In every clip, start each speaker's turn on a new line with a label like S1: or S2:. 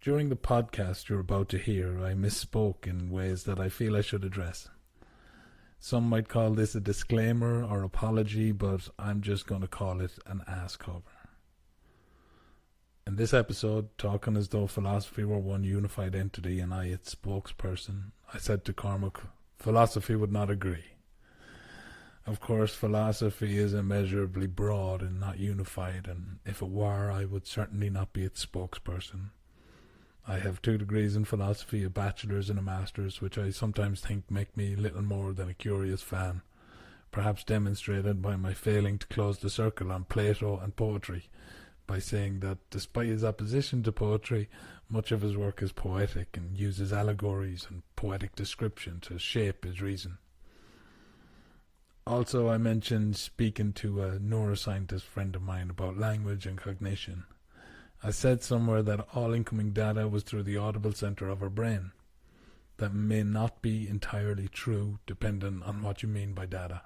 S1: During the podcast you're about to hear, I misspoke in ways that I feel I should address. Some might call this a disclaimer or apology, but I'm just going to call it an ass cover. In this episode, talking as though philosophy were one unified entity and I its spokesperson, I said to Cormac, philosophy would not agree. Of course, philosophy is immeasurably broad and not unified, and if it were, I would certainly not be its spokesperson. I have 2 degrees in philosophy, a bachelor's and a master's, which I sometimes think make me little more than a curious fan, perhaps demonstrated by my failing to close the circle on Plato and poetry, by saying that despite his opposition to poetry, much of his work is poetic and uses allegories and poetic description to shape his reason. Also, I mentioned speaking to a neuroscientist friend of mine about language and cognition. I said somewhere that all incoming data was through the audible center of our brain. That may not be entirely true, depending on what you mean by data.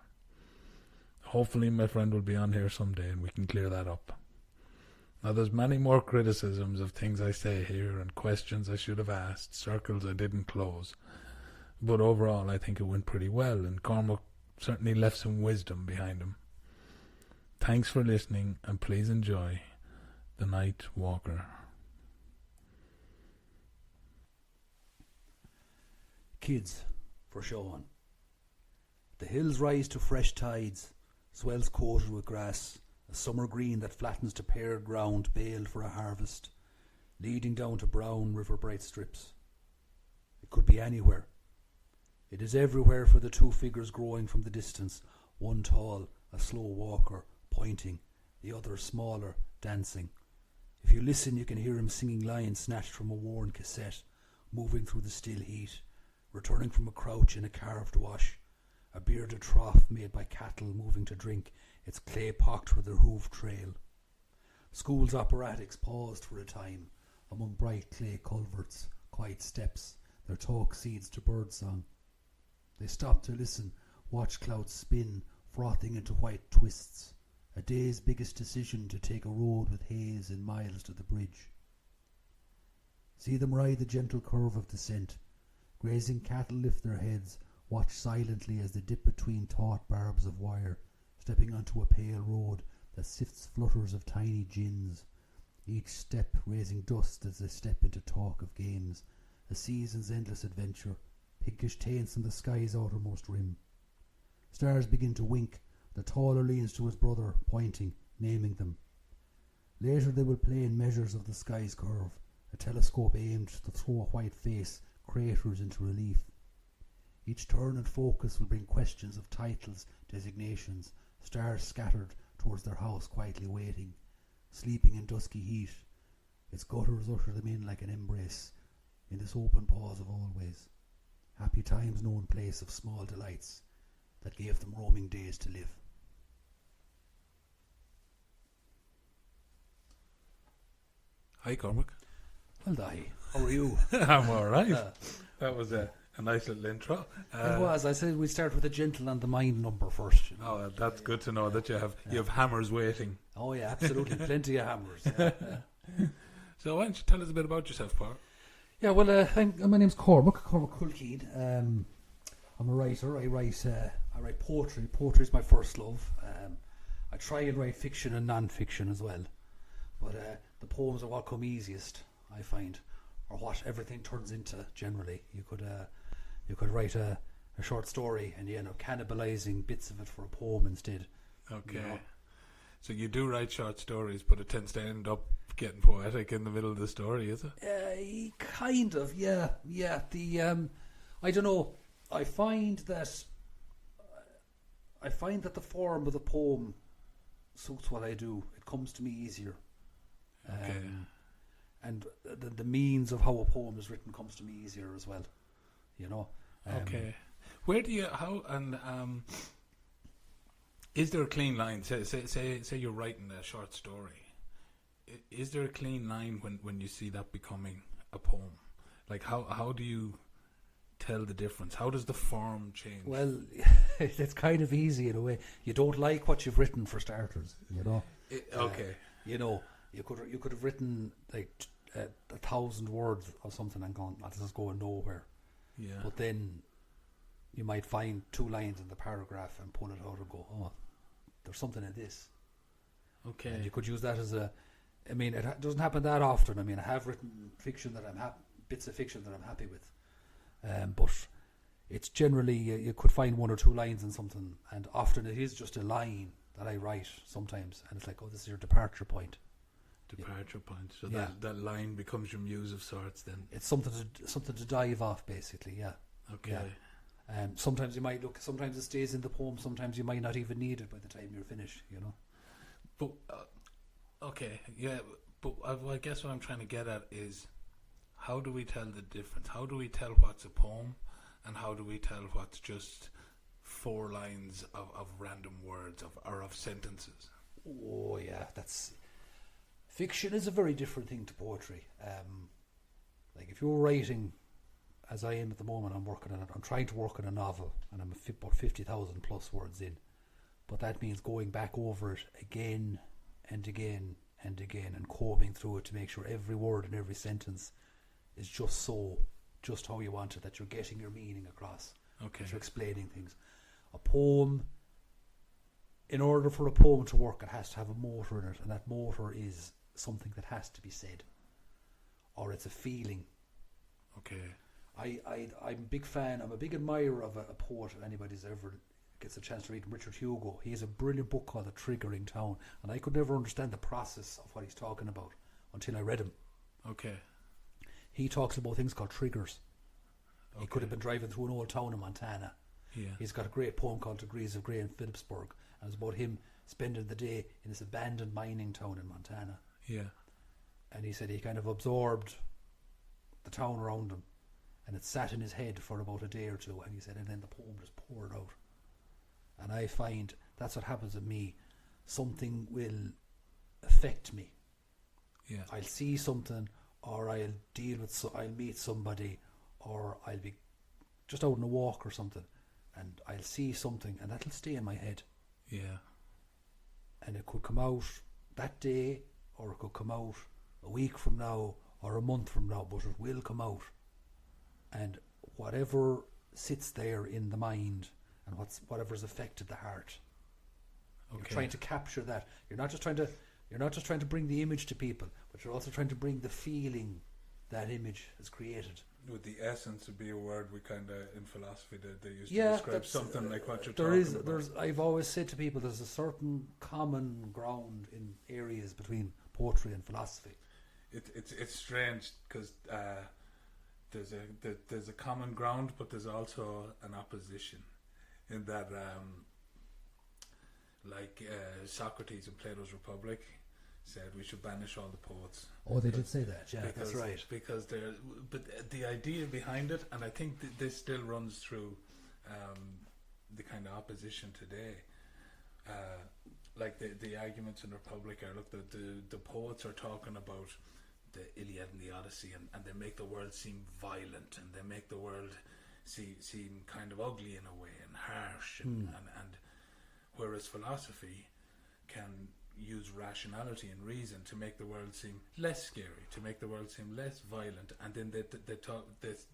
S1: Hopefully my friend will be on here someday and we can clear that up. Now there's many more criticisms of things I say here and questions I should have asked, circles I didn't close. But overall I think it went pretty well, and Cormac certainly left some wisdom behind him. Thanks for listening, and please enjoy The Night Walker.
S2: Kids, for Sean. The hills rise to fresh tides, swells coated with grass, a summer green that flattens to pared ground baled for a harvest, leading down to brown river bright strips. It could be anywhere. It is everywhere for the 2 figures growing from the distance, one tall, a slow walker, pointing, the other smaller, dancing. If you listen, you can hear him singing lines snatched from a worn cassette, moving through the still heat, returning from a crouch in a carved wash, a bearded trough made by cattle moving to drink, its clay pocked with their hoof trail. School's operatics paused for a time, among bright clay culverts, quiet steps, their talk seeds to birdsong. They stopped to listen, watch clouds spin, frothing into white twists. A day's biggest decision to take a road with haze and miles to the bridge. See them ride the gentle curve of descent. Grazing cattle lift their heads, watch silently as they dip between taut barbs of wire, stepping onto a pale road that sifts flutters of tiny gins, each step raising dust as they step into talk of games, a season's endless adventure, pinkish taints on the sky's outermost rim. Stars begin to wink. The taller leans to his brother, pointing, naming them. Later they will play in measures of the sky's curve, a telescope aimed to throw a white face, craters into relief. Each turn and focus will bring questions of titles, designations, stars scattered towards their house quietly waiting, sleeping in dusky heat. Its gutters usher them in like an embrace, in this open pause of always. Happy times known place of small delights that gave them roaming days to live.
S1: Hi Cormac.
S2: Well, Dahi, how are you?
S1: I'm alright. That was a nice little intro.
S2: It was. I said we'd start with a gentle on the mind number first. You know?
S1: Oh, that's good to know that you have hammers waiting.
S2: Oh yeah, absolutely. Plenty of hammers. Yeah.
S1: So why don't you tell us a bit about yourself, Paul?
S2: Yeah, well, my name's Cormac Culkeen. I'm a writer. I write poetry. Poetry is my first love. I try and write fiction and non-fiction as well. But the poems are what come easiest, I find, or what everything turns into generally. You could write a short story and you end up cannibalizing bits of it for a poem instead.
S1: Okay.
S2: You know?
S1: So you do write short stories, but it tends to end up getting poetic in the middle of the story, is it?
S2: Kind of, yeah. I don't know. I find that the form of the poem suits what I do. It comes to me easier.
S1: Okay.
S2: And the means of how a poem is written comes to me easier as well. You know.
S1: Okay. Where do you is there a clean line? Say you're writing a short story. Is there a clean line when you see that becoming a poem? Like how do you tell the difference? How does the form change?
S2: Well, it's kind of easy in a way. You don't like what you've written for starters, you know.
S1: Okay.
S2: You know, you could have written like 1,000 words of something and going, oh, this is going nowhere.
S1: Yeah.
S2: But then you might find 2 lines in the paragraph and pull it out and go, oh, there's something in this.
S1: Okay.
S2: And you could use that as I mean, it doesn't happen that often. I mean, I have written fiction that bits of fiction that I'm happy with. But it's generally, you could find 1 or 2 lines in something, and often it is just a line that I write sometimes, and it's like, oh, this is your departure point.
S1: Departure point. So that line becomes your muse of sorts then.
S2: It's something to dive off, basically, yeah.
S1: Okay.
S2: Yeah. Sometimes you might sometimes it stays in the poem, sometimes you might not even need it by the time you're finished,
S1: But, okay, yeah, but I guess what I'm trying to get at is, how do we tell the difference? How do we tell what's a poem, and how do we tell what's just 4 lines of random words or of sentences?
S2: Oh, yeah, fiction is a very different thing to poetry. Like if you're writing, as I am at the moment, I'm trying to work on a novel, and I'm about 50,000 plus words in. But that means going back over it again and again and again and combing through it to make sure every word and every sentence is just how you want it, that you're getting your meaning across.
S1: Okay.
S2: That you're explaining things. A poem, in order for a poem to work, it has to have a motor in it, and that motor is something that has to be said, or it's a feeling.
S1: Okay.
S2: I'm a big fan, I'm a big admirer of a poet, if anybody's ever gets a chance to read him, Richard Hugo. He has a brilliant book called The Triggering Town, and I could never understand the process of what he's talking about until I read him.
S1: Okay.
S2: He talks about things called triggers.
S1: Okay.
S2: He could have been driving through an old town in Montana.
S1: Yeah.
S2: He's got a great poem called Degrees of Grey in Phillipsburg, and it's about him spending the day in this abandoned mining town in Montana.
S1: Yeah.
S2: And he said he kind of absorbed the town around him, and it sat in his head for about a day or two, and he said, and then the poem just poured out. And I find that's what happens with me. Something will affect me.
S1: Yeah.
S2: I'll see something, or I'll I'll meet somebody, or I'll be just out on a walk or something, and I'll see something, and that'll stay in my head.
S1: Yeah.
S2: And it could come out that day, or it could come out a week from now, or a month from now, but it will come out. And whatever sits there in the mind, and whatever's affected the heart, you're trying to capture that. You're not just trying to bring the image to people, but you're also trying to bring the feeling that image has created.
S1: Would the essence would be a word we kind of, in philosophy, they used to describe something like what you're talking about.
S2: I've always said to people, there's a certain common ground in areas between poetry and philosophy.
S1: It's strange because there's a common ground, but there's also an opposition. In that, Socrates in Plato's Republic said we should banish all the poets.
S2: Oh, they did say that, yeah, that's right.
S1: But the idea behind it, and I think this still runs through the kind of opposition today. The arguments in the Republic are, look, the poets are talking about the Iliad and the Odyssey, and they make the world seem violent, and they make the world seem kind of ugly in a way, and harsh, and whereas philosophy can use rationality and reason to make the world seem less scary, to make the world seem less violent, and then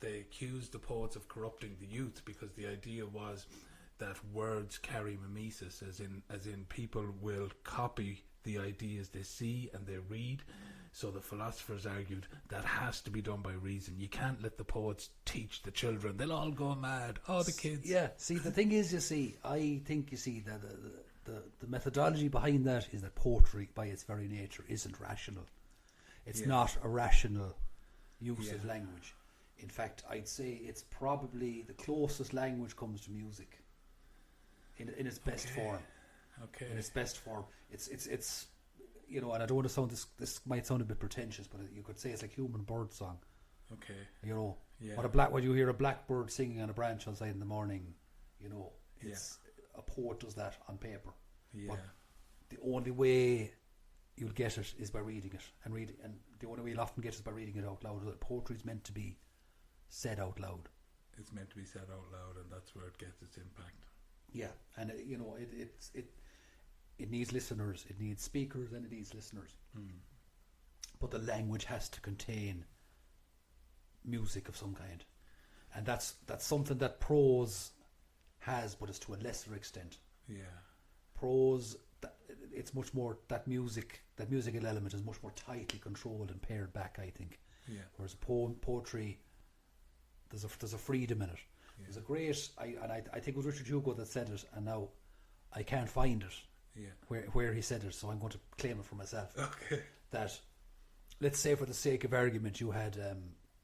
S1: they accuse the poets of corrupting the youth, because the idea was that words carry mimesis, as in people will copy the ideas they see and they read. So the philosophers argued that has to be done by reason. You can't let the poets teach the children. They'll all go mad. Oh, the kids.
S2: Yeah, see, the thing is, I think that the methodology behind that is that poetry, by its very nature, isn't rational. It's not a rational use of language. In fact, I'd say it's probably the closest language comes to music in its best form.
S1: Okay. In
S2: its best form, it's and I don't want to sound this might sound a bit pretentious, but you could say it's like human bird song.
S1: Okay.
S2: When you hear a blackbird singing on a branch outside in the morning, it's a poet does that on paper.
S1: Yeah.
S2: But the only way you'll get it is by reading it, and the only way you'll often get it is by reading it out loud. Poetry is meant to be said out loud.
S1: It's meant to be said out loud, and that's where it gets its impact.
S2: Yeah, and it needs listeners, it needs speakers, and it needs listeners. but the language has to contain music of some kind, and that's something that prose has, but it's to a lesser extent.
S1: Yeah.
S2: Prose, it's much more that musical element is much more tightly controlled and pared back, I think.
S1: Yeah.
S2: Whereas poetry, there's a freedom in it.
S1: Yeah.
S2: There's a great, I think it was Richard Hugo that said it, and now I can't find it.
S1: Yeah.
S2: Where he said it, so I'm going to claim it for myself.
S1: Okay.
S2: That, let's say for the sake of argument, you had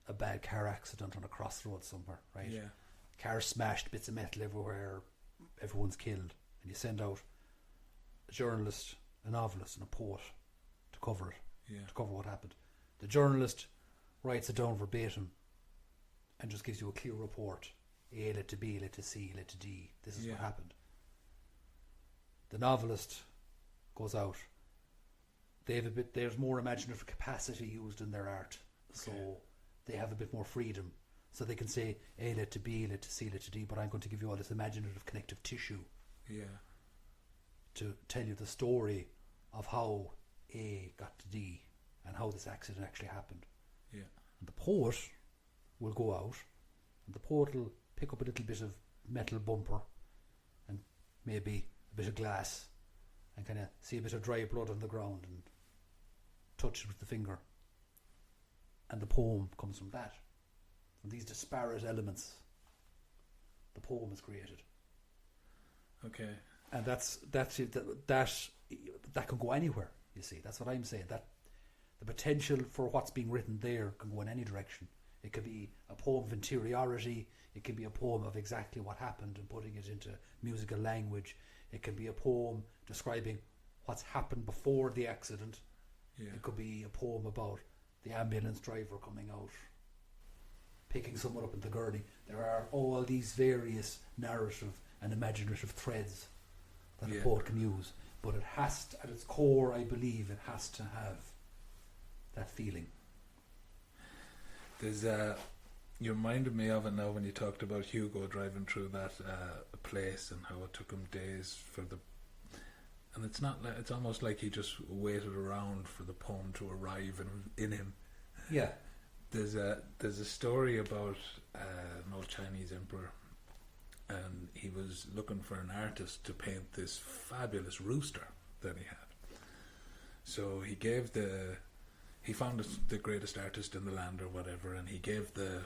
S2: a bad car accident on a crossroads somewhere, right?
S1: Yeah.
S2: Car smashed, bits of metal everywhere, everyone's killed, and you send out a journalist, a novelist, and a poet to cover it,
S1: Yeah.
S2: to cover what happened. The journalist writes it down verbatim and just gives you a clear report. A led to B, led to C, led to D. This is what happened. The novelist goes out. There's more imaginative capacity used in their art, so they have a bit more freedom. So they can say A led to B, led to C, led to D, but I'm going to give you all this imaginative connective tissue to tell you the story of how A got to D and how this accident actually happened.
S1: Yeah.
S2: And the poet will go out, and the poet will pick up a little bit of metal bumper and maybe a bit of glass and kind of see a bit of dry blood on the ground and touch it with the finger. And the poem comes from that. From these disparate elements, the poem is created.
S1: Okay.
S2: And that can go anywhere, you see. That's what I'm saying. That the potential for what's being written there can go in any direction. It could be a poem of interiority. It can be a poem of exactly what happened and putting it into musical language. It can be a poem describing what's happened before the accident.
S1: Yeah.
S2: It could be a poem about the ambulance driver coming out, picking someone up in the gurney. There are all these various narrative and imaginative threads that a poet can use. But it has to, at its core, I believe, it has to have that feeling.
S1: There's you reminded me of it now when you talked about Hugo driving through that place and how it took him days for the, and it's not like, it's almost like he just waited around for the poem to arrive in him.
S2: Yeah.
S1: There's a story about an old Chinese emperor, and he was looking for an artist to paint this fabulous rooster that he had. So he found the greatest artist in the land or whatever, and he gave the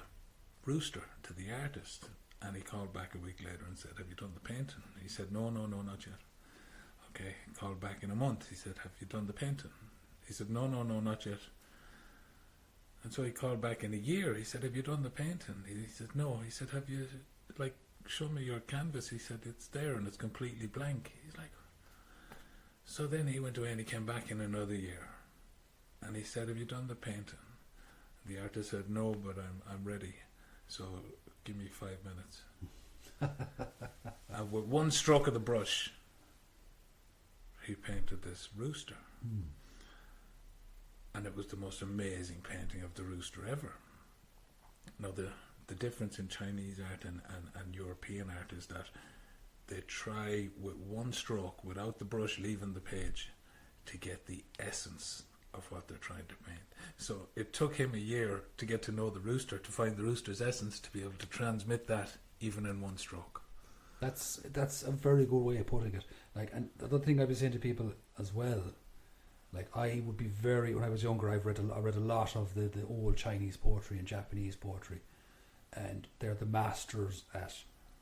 S1: rooster to the artist, and he called back a week later and said, "Have you done the painting?" He said, No, not yet." Okay, he called back in a month. He said, "Have you done the painting?" He said, No, not yet." And so he called back in a year. He said, "Have you done the painting?" He said, "No." He said, "Have you, show me your canvas?" He said, "It's there and it's completely blank." He's like, so then he went away and he came back in another year. And he said, "Have you done the painting?" The artist said, "No, but I'm ready. So give me 5 minutes." And with one stroke of the brush, he painted this rooster. And it was the most amazing painting of the rooster ever. Now the difference in Chinese art and European art is that they try with one stroke, without the brush leaving the page, to get the essence of what they're trying to paint. So it took him a year to get to know the rooster, to find the rooster's essence, to be able to transmit that even in one stroke.
S2: That's a very good way of putting it. And the other thing I've been saying to people as well, I would be when I was younger, I read a lot of the old Chinese poetry and Japanese poetry, and they're the masters at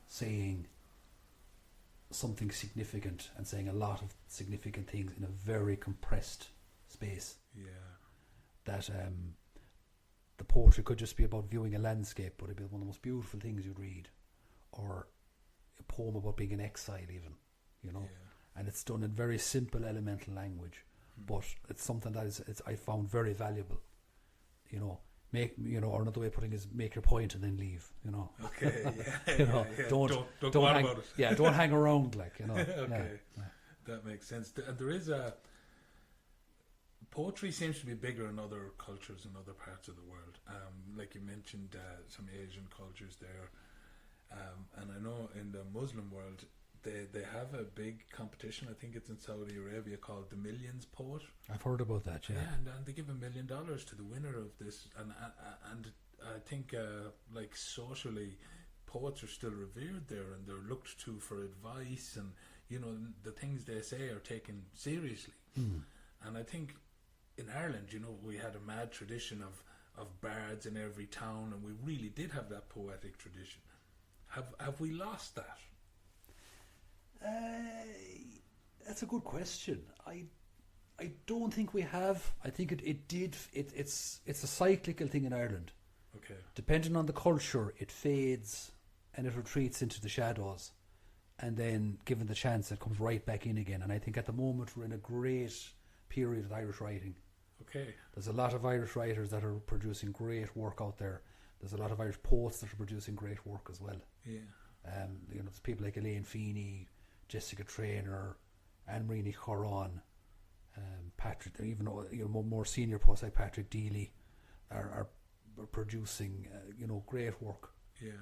S2: saying something significant and saying a lot of significant things in a very compressed space.
S1: Yeah.
S2: That the poetry could just be about viewing a landscape, but it'd be one of the most beautiful things you'd read, or a poem about being in exile even, and it's done in very simple elemental language, but it's something that is I found very valuable. Or another way of putting it is make your point and then leave.
S1: Okay. Yeah.
S2: Don't
S1: go on
S2: hang,
S1: about it.
S2: Yeah, don't hang around.
S1: Okay.
S2: Yeah.
S1: That makes sense. And there is poetry seems to be bigger in other cultures in other parts of the world. Like you mentioned, some Asian cultures there, and I know in the Muslim world they have a big competition. I think it's in Saudi Arabia called the Millions Poet.
S2: I've heard about that. Yeah.
S1: And they give $1 million to the winner of this, and I think like socially, poets are still revered there, and they're looked to for advice, and the things they say are taken seriously. And I think in Ireland, we had a mad tradition of bards in every town, and we really did have that poetic tradition. Have we lost that?
S2: That's a good question. I don't think we have. I think it did. It's a cyclical thing in Ireland.
S1: Okay.
S2: Depending on the culture, it fades and it retreats into the shadows, and then given the chance, it comes right back in again. And I think at the moment we're in a great period of Irish writing.
S1: Okay.
S2: There's a lot of Irish writers that are producing great work out there. There's a lot of Irish poets that are producing great work as well.
S1: Yeah.
S2: There's people like Elaine Feeney, Jessica Traynor, Anne-Marie Choron, Patrick, even more senior poets like Patrick Deely are producing great work.
S1: Yeah.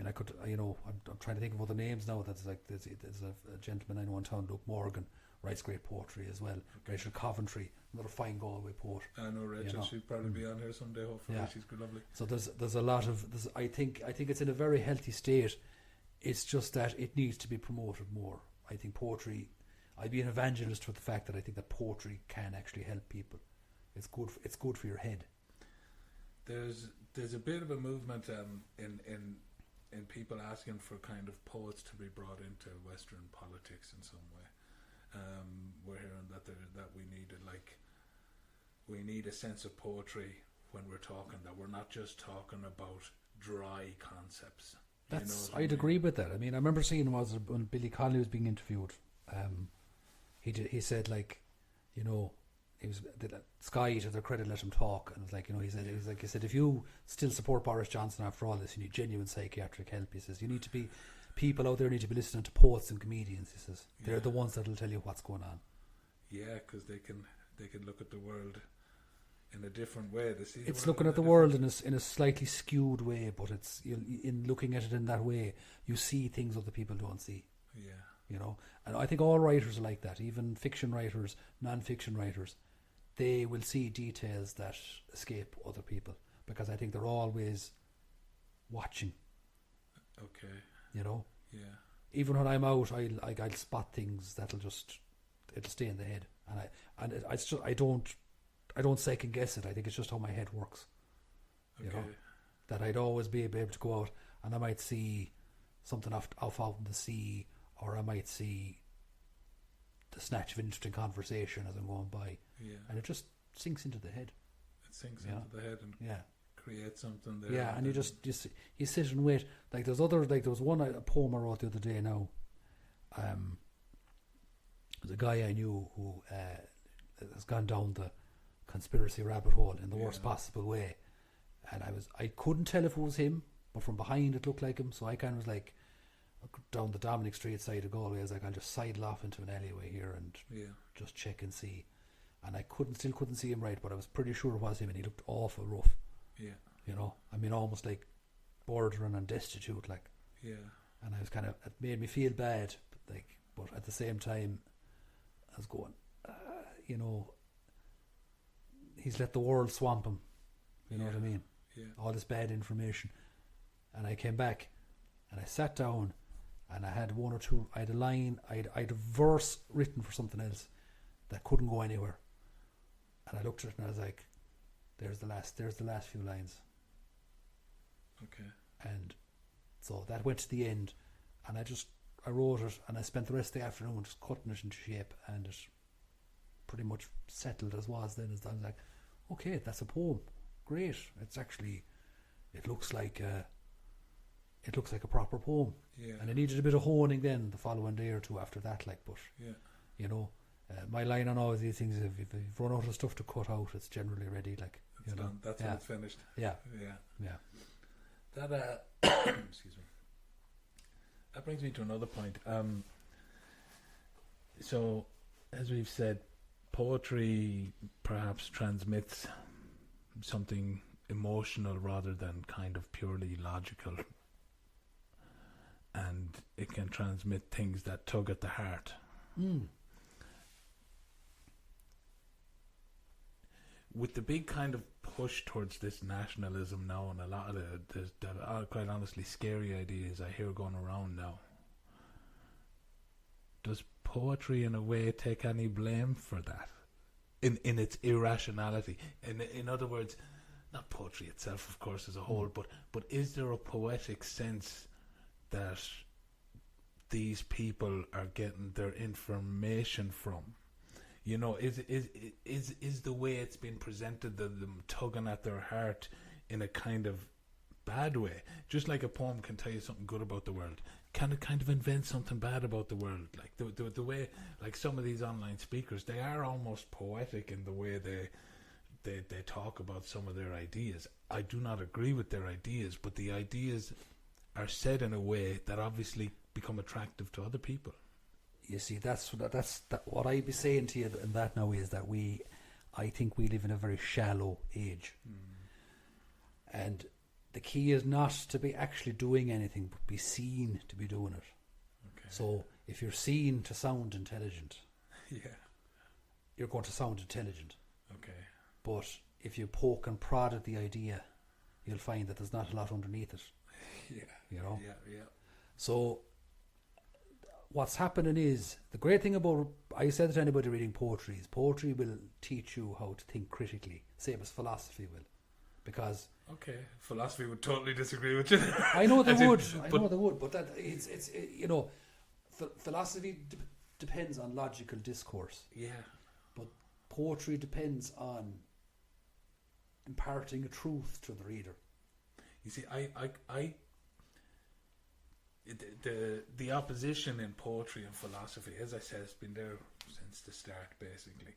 S2: I could I'm trying to think of other names now. That's like there's a gentleman I know in town, Luke Morgan, writes great poetry as well. Okay. Rachel Coventry, another fine Galway poet.
S1: I know Rachel. She'll probably be on here someday. Hopefully, she's good, lovely.
S2: So there's a lot of I think it's in a very healthy state. It's just that it needs to be promoted more. I think poetry. I'd be an evangelist for the fact that I think that poetry can actually help people. It's good for your head.
S1: There's a bit of a movement in people asking for kind of poets to be brought into Western politics in some way. We're hearing that we need a sense of poetry when we're talking, that we're not just talking about dry concepts.
S2: I'd agree with that. I mean, I remember seeing when Billy Connolly was being interviewed. He said he was Sky, to their credit, let him talk, and it was like he said if you still support Boris Johnson after all this, you need genuine psychiatric help. He says you need to be. People out there need to be listening to poets and comedians. He says they're the ones that will tell you what's going on.
S1: Yeah, because they can look at the world in a different way.
S2: It's looking at the world in a slightly skewed way, but it's in looking at it in that way, you see things other people don't see.
S1: Yeah,
S2: and I think all writers are like that. Even fiction writers, non-fiction writers, they will see details that escape other people because I think they're always watching.
S1: Okay.
S2: Yeah. Even when I'm out, I'll spot things it'll stay in the head, I don't second guess it. I think it's just how my head works.
S1: Okay.
S2: That I'd always be able to go out and I might see something off out in the sea, or I might see the snatch of an interesting conversation as I'm going by.
S1: Yeah.
S2: And it just sinks into the head.
S1: It sinks into the head and create something there.
S2: Yeah, and you sit and wait. Like there was a poem I wrote the other day now. There's a guy I knew who has gone down the conspiracy rabbit hole in the worst possible way, and I couldn't tell if it was him, but from behind it looked like him. So I kind of was like, down the Dominic Street side of Galway, I was like, I'll just sidle off into an alleyway here and just check and see. And I still couldn't see him right, but I was pretty sure it was him, and he looked awful rough.
S1: Yeah.
S2: I mean, almost like bordering on destitute, like.
S1: Yeah.
S2: And I was it made me feel bad, but at the same time, I was going, he's let the world swamp him. You know what I mean?
S1: Yeah.
S2: All this bad information. And I came back, and I sat down, and I had I had a line, I had a verse written for something else that couldn't go anywhere. And I looked at it and I was like, there's the last few lines.
S1: Okay.
S2: And so that went to the end, and I wrote it, and I spent the rest of the afternoon just cutting it into shape, and it pretty much settled as was then. I was like, okay, that's a poem. Great. It looks like a proper poem.
S1: Yeah.
S2: And I needed a bit of honing then the following day or two after that, but my line on all of these things is if you've run out of stuff to cut out, it's generally ready,
S1: it's done. That's when it's finished.
S2: Yeah.
S1: That excuse me. That brings me to another point. So as we've said, poetry perhaps transmits something emotional rather than kind of purely logical. and it can transmit things that tug at the heart. With the big kind of push towards this nationalism now, and a lot of the quite honestly scary ideas I hear going around now, does poetry in a way take any blame for that? In its irrationality? In other words, not poetry itself, of course, as a whole, but is there a poetic sense that these people are getting their information from? You know, is the way it's been presented, them tugging at their heart in a kind of bad way? Just like a poem can tell you something good about the world, can it kind of invent something bad about the world? Like the way, like some of these online speakers, they are almost poetic in the way they talk about some of their ideas. I do not agree with their ideas, but the ideas are said in a way that obviously become attractive to other people.
S2: You see, that's what I'd be saying to you in that now is that I think we live in a very shallow age. And the key is not to be actually doing anything, but be seen to be doing it.
S1: Okay.
S2: So if you're seen to sound intelligent, you're going to sound intelligent.
S1: Okay.
S2: But if you poke and prod at the idea, you'll find that there's not a lot underneath it. You know?
S1: Yeah.
S2: So what's happening is, the great thing about, I said to anybody reading poetry, is poetry will teach you how to think critically, same as philosophy will. Because
S1: okay, philosophy would totally disagree with you.
S2: I know they would. But that it's you know, philosophy depends on logical discourse.
S1: Yeah.
S2: But poetry depends on imparting a truth to the reader.
S1: You see, the opposition in poetry and philosophy, as I said, has been there since the start, basically.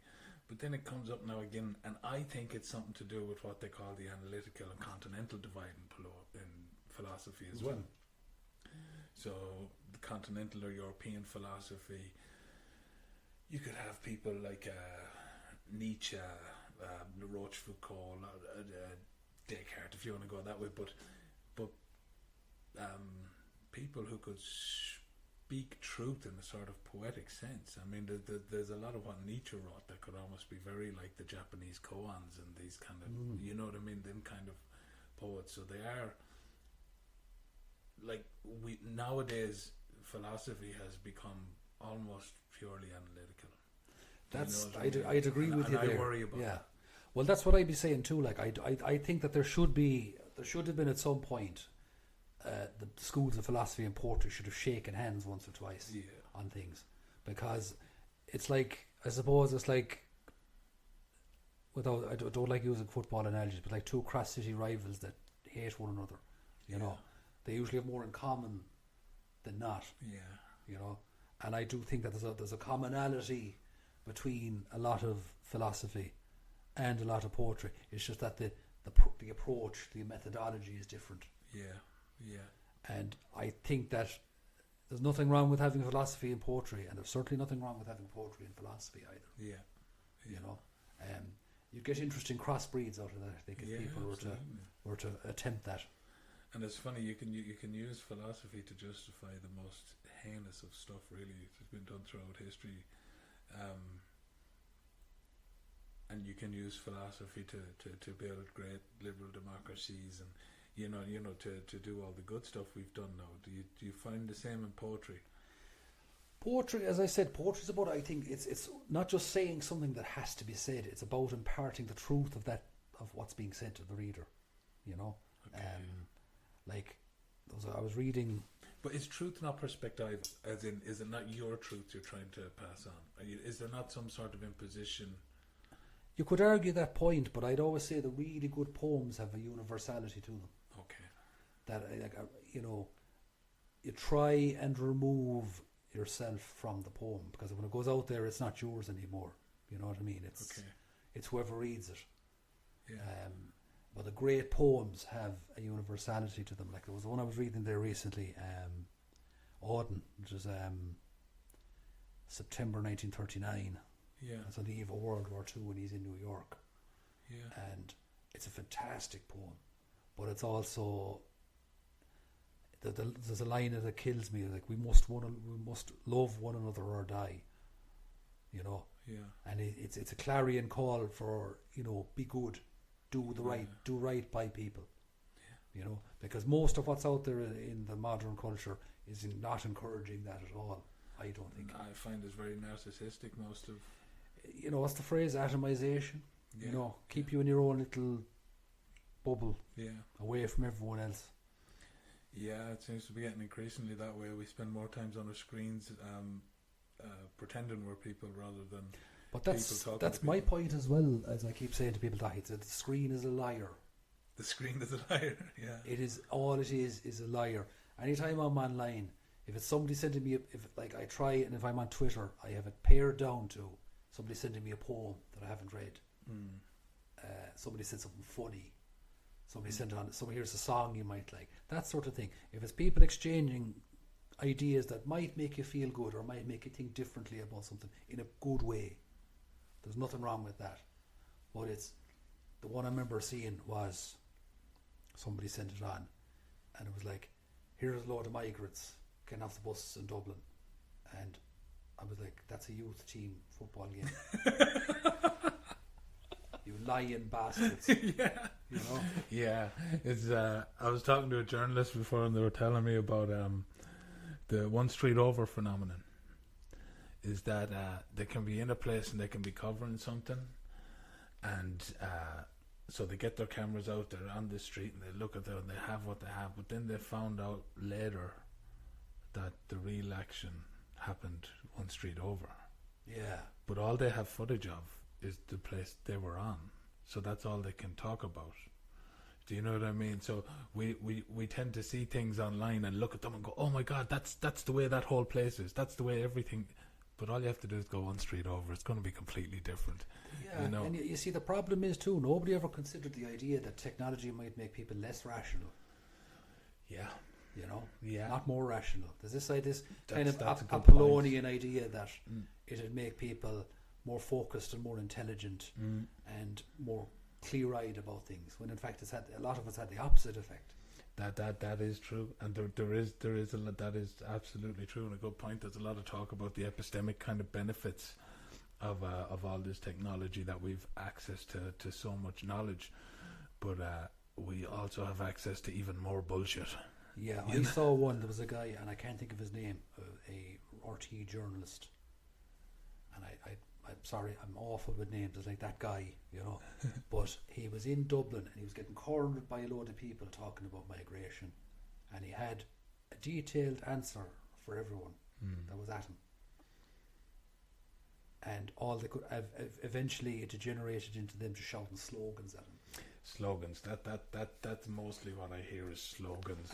S1: But then it comes up now again, and I think it's something to do with what they call the analytical and continental divide in philosophy as well. So the continental or European philosophy, you could have people like Nietzsche, La Rochefoucauld, Descartes, if you want to go that way, but people who could speak truth in a sort of poetic sense. I mean, there's a lot of what Nietzsche wrote that could almost be very like the Japanese koans and these kind of, you know what I mean, them kind of poets. So they are like, nowadays philosophy has become almost purely analytical.
S2: That's,
S1: you know what I mean?
S2: I'd agree with you
S1: there.
S2: there.
S1: I worry about that.
S2: Well, that's what I'd be saying too. Like, I think that there should have been at some point, the schools of philosophy and poetry should have shaken hands once or twice on things, because it's like, I suppose it's like, I don't like using football analogies, but like two cross city rivals that hate one another. You know, they usually have more in common than not. Yeah. You know, and I do think that there's a commonality between a lot of philosophy and a lot of poetry. It's just that the approach, the methodology is different. Yeah. And I think that there's nothing wrong with having philosophy and poetry, and there's certainly nothing wrong with having poetry and philosophy either. Yeah. You know, you get interesting crossbreeds out of that, I think, if people were to attempt that.
S1: And it's funny, you can use philosophy to justify the most heinous of stuff. Really, it's been done throughout history. And you can use philosophy to build great liberal democracies, and you know to do all the good stuff we've done now. Do you find the same in poetry?
S2: Poetry, as I said, poetry is about, I think it's not just saying something that has to be said. It's about imparting the truth of what's being said to the reader. You know,
S1: okay.
S2: I was reading.
S1: But is truth not perspective? As in, is it not your truth you're trying to pass on? Is there not some sort of imposition?
S2: You could argue that point, but I'd always say the really good poems have a universality to them.
S1: Okay.
S2: That, you know, you try and remove yourself from the poem, because when it goes out there, it's not yours anymore. You know what I mean? It's whoever reads it. Yeah. But the great poems have a universality to them. Like, there was one I was reading there recently, Auden, which is September 1939. Yeah. It's on the eve of World War II, and he's in New York. Yeah. And it's a fantastic poem, but it's also there's a line that kills me. Like we must love one another or die. You know.
S1: Yeah.
S2: And it's a clarion call for, you know, be good, do right by people. Yeah. You know, because most of what's out there in the modern culture is not encouraging that at all. I don't think.
S1: I find it's very narcissistic. Most of.
S2: You know, what's the phrase? Atomization.
S1: Yeah.
S2: You know, keep you in your own little bubble.
S1: Yeah.
S2: Away from everyone else.
S1: Yeah, it seems to be getting increasingly that way. We spend more times on our screens pretending we're people rather than.
S2: But that's my point as well. As I keep saying to people, that the screen is a liar.
S1: The screen is a liar. Yeah.
S2: It is all it is a liar. Anytime I'm online, if it's somebody sending me, I try, and if I'm on Twitter, I have it pared down to somebody sending me a poem that I haven't read. Somebody said something funny. Somebody sent on. Here's a song you might like. That sort of thing. If it's people exchanging ideas that might make you feel good or might make you think differently about something in a good way, there's nothing wrong with that. But it's the one I remember seeing was somebody sent it on, and it was like, here's a load of migrants getting off the bus in Dublin, and I was like, that's a youth team football game. You lying bastards.
S1: Yeah.
S2: You know?
S1: Yeah. It's I was talking to a journalist before, and they were telling me about the one street over phenomenon. Is that they can be in a place and they can be covering something, and so they get their cameras out, they're on the street and they look at them and they have what they have, but then they found out later that the real action happened one street over.
S2: Yeah.
S1: But all they have footage of is the place they were on, so that's all they can talk about. Do you know what I mean? So we tend to see things online and look at them and go, oh my God, that's the way that whole place is, that's the way everything. But all you have to do is go one street over. It's going to be completely different.
S2: Yeah,
S1: you know?
S2: and you see the problem is too, nobody ever considered the idea that technology might make people less rational.
S1: Yeah.
S2: You know?
S1: Yeah.
S2: Not more rational. There's this kind of
S1: that's a good
S2: Apollonian idea that it'd make people more focused and more intelligent and more clear-eyed about things, when in fact a lot of it's had the opposite effect.
S1: That is true, and there is a lot that is absolutely true, and a good point. There's a lot of talk about the epistemic kind of benefits of all this technology, that we've access to so much knowledge, but we also have access to even more bullshit.
S2: Yeah, I saw one. There was a guy, and I can't think of his name, a RT journalist, and I'm sorry, I'm awful with names. It's like that guy, you know. But he was in Dublin and he was getting cornered by a load of people talking about migration, and he had a detailed answer for everyone that was at him. And all they could eventually it degenerated into them just shouting slogans at him.
S1: Slogans. That's mostly what I hear is slogans.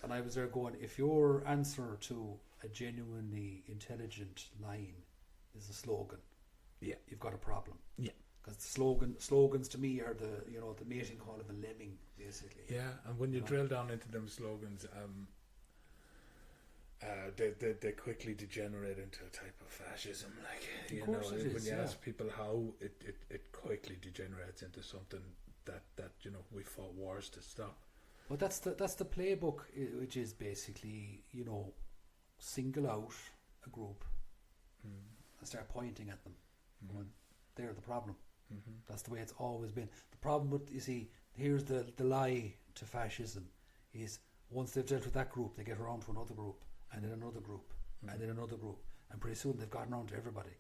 S2: And I was there going, if your answer to a genuinely intelligent line is a slogan,
S1: yeah,
S2: you've got a problem.
S1: Yeah,
S2: because slogans to me are the mating call of a lemming, basically.
S1: Yeah, and when you drill down into them slogans, they quickly degenerate into a type of fascism. Like, you know, when you ask people how, it quickly degenerates into something that you know, we fought wars to stop.
S2: But that's the playbook, which is basically, you know, single out a group and start pointing at them. They're the problem. That's the way it's always been. The problem with, you see, here's the lie to fascism, is once they've dealt with that group, they get around to another group, and then another group, and then another group, and pretty soon they've gotten around to everybody.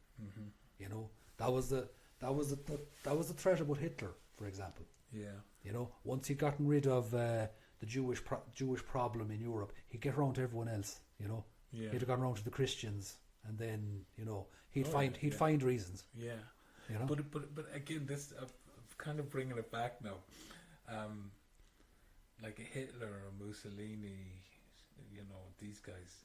S2: You know, that was the threat about Hitler, for example.
S1: Yeah.
S2: You know, once he'd gotten rid of the Jewish problem in Europe, he'd get around to everyone else. You know, he'd have gone around to the Christians, and then, you know, he'd find reasons.
S1: Yeah.
S2: You know?
S1: But again, this I'm kind of bringing it back now. Like a Hitler or Mussolini, you know, these guys,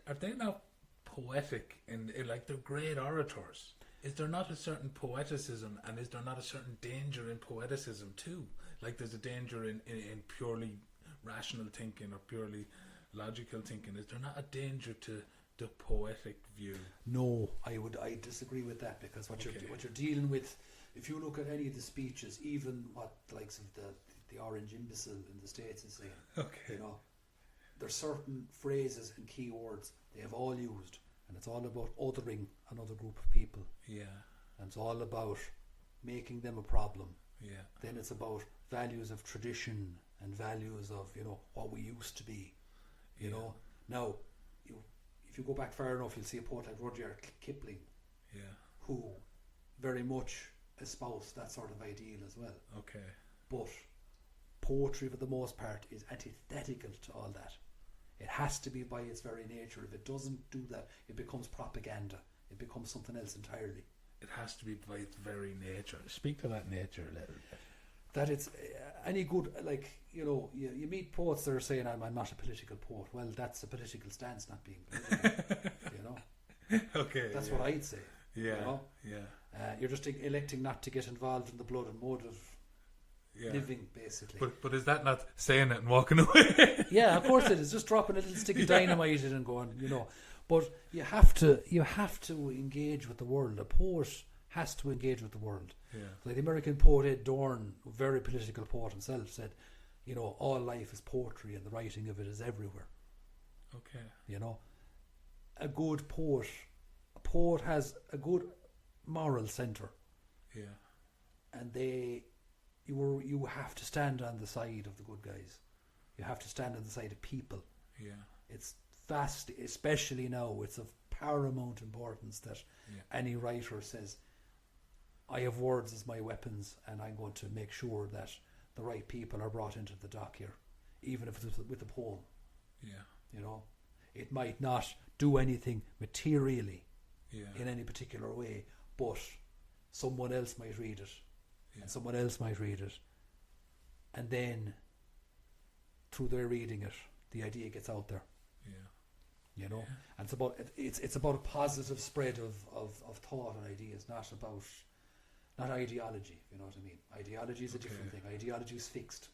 S1: are they not poetic in like, they're great orators? Is there not a certain poeticism, and is there not a certain danger in poeticism too? Like, there's a danger in purely rational thinking or purely logical thinking. Is there not a danger to the poetic view? No,
S2: I disagree with that, because what you're dealing with, if you look at any of the speeches, even what the likes of the orange imbecile in the States is saying, you know, there's certain phrases and keywords they have all used, and it's all about othering another group of people.
S1: Yeah.
S2: And it's all about making them a problem.
S1: Yeah.
S2: Then it's about values of tradition and values of, what we used to be. You know. Now, if you go back far enough, you'll see a poet like Rudyard Kipling, who very much espoused that sort of ideal as well.
S1: Okay.
S2: But poetry, for the most part, is antithetical to all that. It has to be by its very nature. If it doesn't do that, it becomes propaganda. It becomes something else entirely.
S1: It has to be by its very nature. Speak to that nature a little bit.
S2: That it's any good, you meet poets that are saying, I'm not a political poet. Well, that's a political stance, not being political.
S1: Okay.
S2: That's what I'd say.
S1: Yeah.
S2: You're just electing not to get involved in the blood and mud of living, basically.
S1: But is that not saying it and walking away?
S2: Yeah, of course it is. Just dropping a little stick of dynamite in and going, But you have to engage with the world. A poet has to engage with the world.
S1: Yeah.
S2: Like the American poet Ed Dorn, a very political poet himself, said, all life is poetry and the writing of it is everywhere.
S1: Okay.
S2: A good poet has a good moral centre.
S1: Yeah.
S2: And you have to stand on the side of the good guys. You have to stand on the side of people.
S1: Yeah.
S2: It's vast, especially now, it's of paramount importance that any writer says, I have words as my weapons and I'm going to make sure that the right people are brought into the dock here, even if it's with a poem.
S1: Yeah.
S2: It might not do anything materially
S1: in
S2: any particular way, but someone else might read it, and someone else might read it, and then through their reading it, the idea gets out there. And it's about a positive spread of thought and ideas, not ideology. You know what I mean? Ideology is a different thing. Ideology is fixed.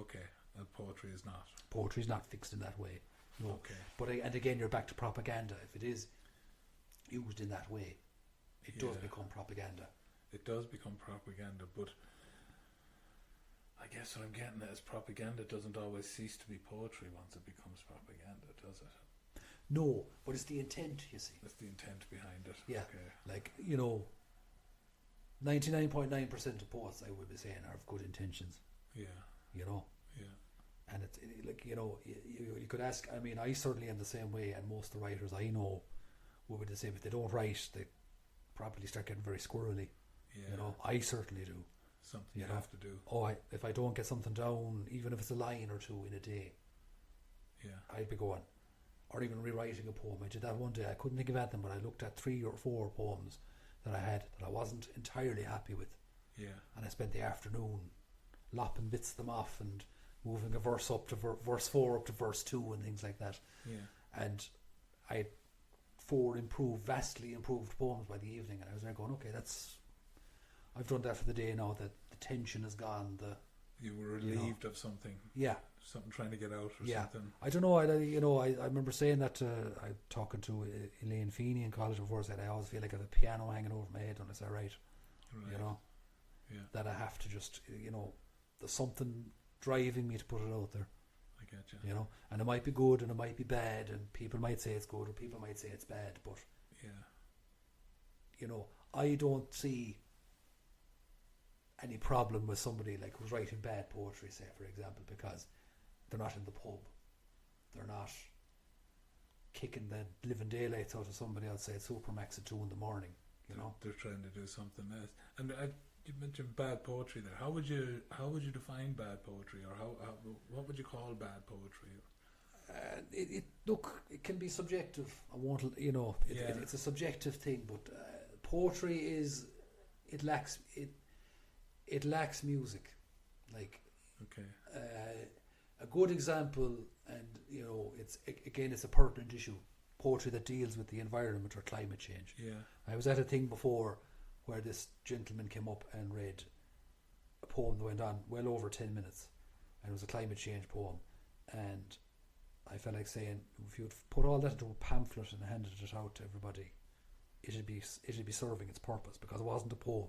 S1: Okay, and poetry is not.
S2: Poetry is not fixed in that way. No.
S1: Okay.
S2: But and again, you're back to propaganda. If it is used in that way, it does become propaganda.
S1: It does become propaganda, but I guess what I'm getting at is propaganda doesn't always cease to be poetry once it becomes propaganda, does it?
S2: No, but it's the intent, you see.
S1: It's the intent behind it.
S2: Yeah.
S1: Okay.
S2: 99.9% of poets, I would be saying, are of good intentions.
S1: Yeah.
S2: Yeah. And it's you could ask, I certainly am the same way, and most of the writers I know will be the same. If they don't write, they probably start getting very squirrely.
S1: Yeah.
S2: I certainly do.
S1: Something you have to do.
S2: If I don't get something down, even if it's a line or two in a day, I'd be going. Or even rewriting a poem. I did that one day. I couldn't think of anything, but I looked at 3 or 4 poems that I had that I wasn't entirely happy with.
S1: Yeah.
S2: And I spent the afternoon lopping bits of them off and moving a verse up to verse 4 up to verse 2 and things like that.
S1: Yeah.
S2: And I had 4 vastly improved poems by the evening, and I was there going, okay, I've done that for the day now. That the tension is gone.
S1: You were relieved of something.
S2: Yeah.
S1: Something trying to get out or something.
S2: I don't know. I remember saying that I'm talking to Elaine Feeney in college before. I said I always feel like I have a piano hanging over my head when it's all right.
S1: Yeah.
S2: That I have to just there's something driving me to put it out there.
S1: I get you.
S2: And it might be good and it might be bad, and people might say it's good or people might say it's bad, but I don't see any problem with somebody like who's writing bad poetry, say for example, because they're not in the pub, they're not kicking the living daylights out of somebody outside Supermax at 2 a.m.
S1: They're trying to do something else. And you mentioned bad poetry there. How would you define bad poetry, or what would you call bad poetry?
S2: It can be subjective. I won't, it's a subjective thing, but poetry is it lacks music. A good example, and it's a pertinent issue. Poetry that deals with the environment or climate change.
S1: Yeah.
S2: I was at a thing before where this gentleman came up and read a poem that went on well over 10 minutes, and it was a climate change poem, and I felt like saying, if you'd put all that into a pamphlet and handed it out to everybody, it'd be serving its purpose, because it wasn't a poem.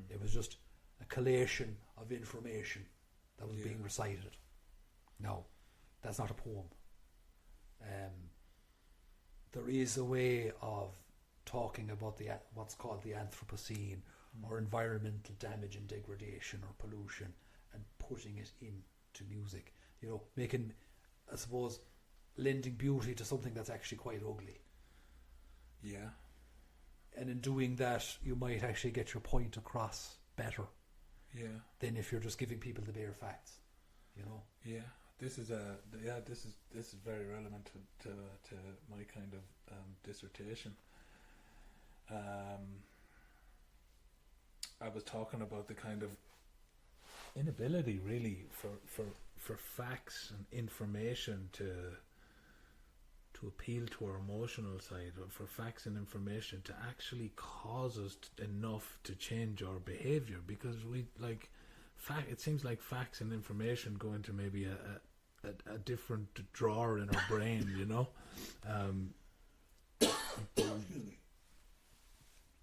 S2: It was just a collation of information that was being recited. Now, that's not a poem. There is a way of talking about what's called the Anthropocene, or environmental damage and degradation or pollution, and putting it into music. You know, making, I suppose, lending beauty to something that's actually quite ugly.
S1: Yeah.
S2: And in doing that, you might actually get your point across better.
S1: Yeah.
S2: Than if you're just giving people the bare facts. You know.
S1: Yeah. This is very relevant to my kind of dissertation. I was talking about the kind of inability, really, for facts and information to appeal to our emotional side, or for facts and information to actually cause us enough to change our behaviour, because we like it seems like facts and information go into maybe a different drawer in our brain, you know.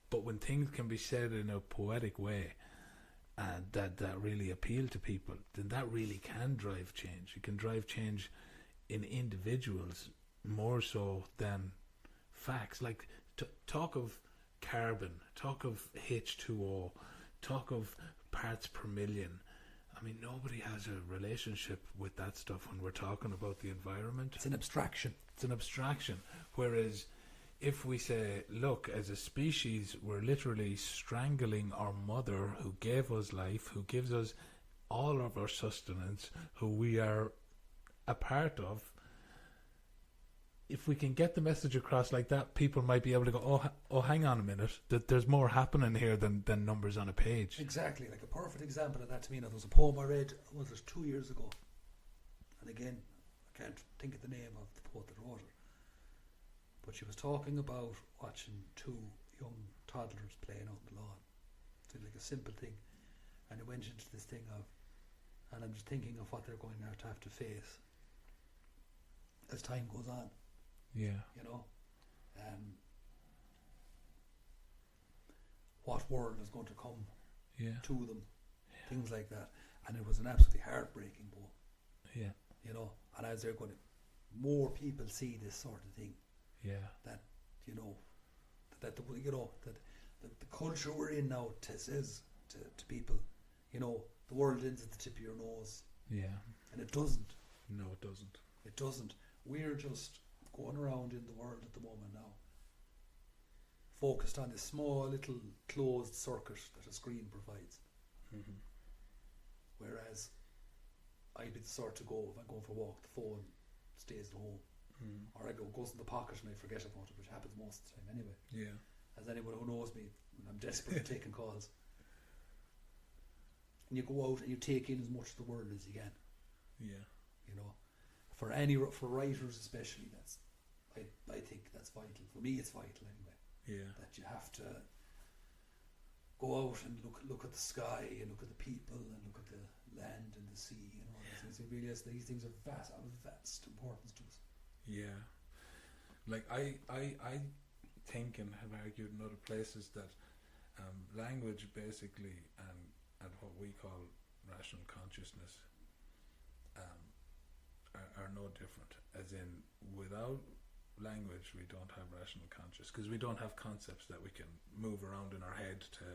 S1: But when things can be said in a poetic way, and that really appeal to people, then that really can drive change. It can drive change in individuals more so than facts. Like, talk of carbon, talk of H2O, talk of parts per million. I mean, nobody has a relationship with that stuff when we're talking about the environment.
S2: It's an abstraction.
S1: It's an abstraction. Whereas if we say, look, as a species, we're literally strangling our mother who gave us life, who gives us all of our sustenance, who we are a part of, if we can get the message across like that, people might be able to go, oh, hang on a minute, that there's more happening here than numbers on a page.
S2: Exactly, like a perfect example of that to me. Now, there was a poem I read, was it 2 years ago? And again, I can't think of the name of the poet that wrote it. But she was talking about watching two young toddlers playing out on the lawn. It's like a simple thing. And it went into this thing of, and I'm just thinking of what they're going to have to face as time goes on.
S1: Yeah.
S2: You know, what world is going to come to them, things like that. And it was an absolutely heartbreaking poem.
S1: Yeah.
S2: You know, and as they're going to, more people see this sort of thing.
S1: Yeah.
S2: That, you know, that the culture we're in now says to people, you know, the world ends at the tip of your nose.
S1: Yeah.
S2: And it doesn't.
S1: No, it doesn't.
S2: It doesn't. We're just going around in the world at the moment now, focused on this small little closed circuit that a screen provides.
S1: Mm-hmm.
S2: Whereas I'd be the sort to go, if I'm going for a walk, the phone stays at home. Or I goes in the pocket and I forget about it, which happens most of the time anyway.
S1: Yeah.
S2: As anyone who knows me, I'm desperate for taking calls. And you go out and you take in as much of the world as you can.
S1: Yeah.
S2: You know, for writers especially, that's I think that's vital. For me, it's vital anyway.
S1: Yeah.
S2: That you have to go out and look at the sky and look at the people and look at the land and the sea and all these things. You realise these things are of vast importance to us.
S1: Yeah, like I think and have argued in other places that language basically and what we call rational consciousness are no different. As in, without language, we don't have rational consciousness because we don't have concepts that we can move around in our head to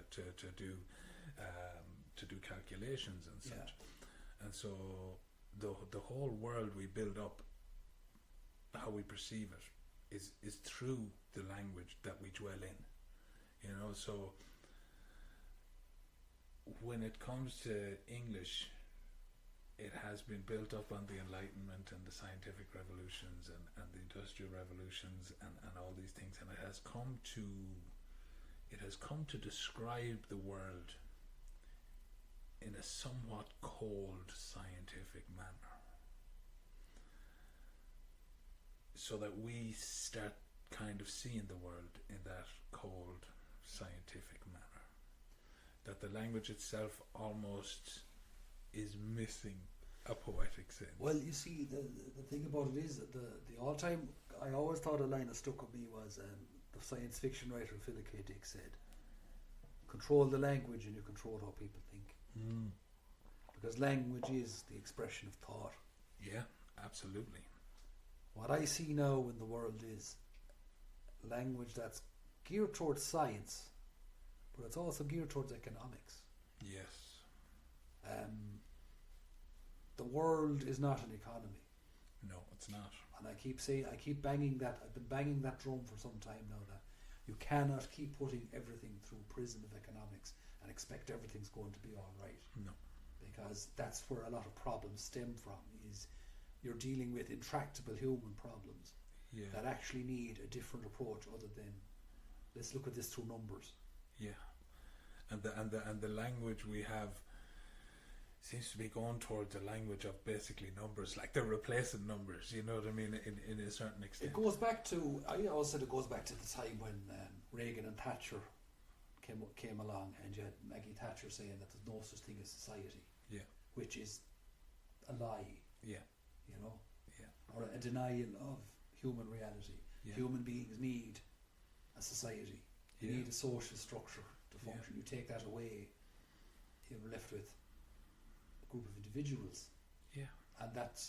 S1: do calculations and such. Yeah. And so the whole world we build up, how we perceive it, is through the language that we dwell in. You know, so when it comes to English, it has been built up on the Enlightenment and the scientific revolutions and the industrial revolutions and all these things, and it has come to describe the world in a somewhat cold scientific manner, so that we start kind of seeing the world in that cold scientific manner, that the language itself almost is missing a poetic sense.
S2: Well, you see, the thing about it is that the all-time, I always thought a line that stuck with me was the science fiction writer Philip K. Dick said, control the language and you control how people think. Because language is the expression of thought.
S1: Yeah, absolutely.
S2: What I see now in the world is language that's geared towards science, but it's also geared towards economics.
S1: Yes.
S2: The world is not an economy.
S1: No, it's not.
S2: And I keep banging that. I've been banging that drum for some time now, that you cannot keep putting everything through prism of economics and expect everything's going to be all right.
S1: No.
S2: Because that's where a lot of problems stem from, is you're dealing with intractable human problems that actually need a different approach other than let's look at this through numbers.
S1: Yeah. And the language we have seems to be going towards a language of basically numbers, like they're replacing numbers, you know what I mean, in a certain extent.
S2: It goes back to, I always said it goes back to the time when Reagan and Thatcher came along, and you had Maggie Thatcher saying that there's no such thing as society.
S1: Yeah.
S2: Which is a lie.
S1: Yeah.
S2: You know?
S1: Yeah.
S2: Or a denial of human reality.
S1: Yeah.
S2: Human beings need a society. You need a social structure to function.
S1: Yeah.
S2: You take that away, you're left with a group of individuals. Yeah. And that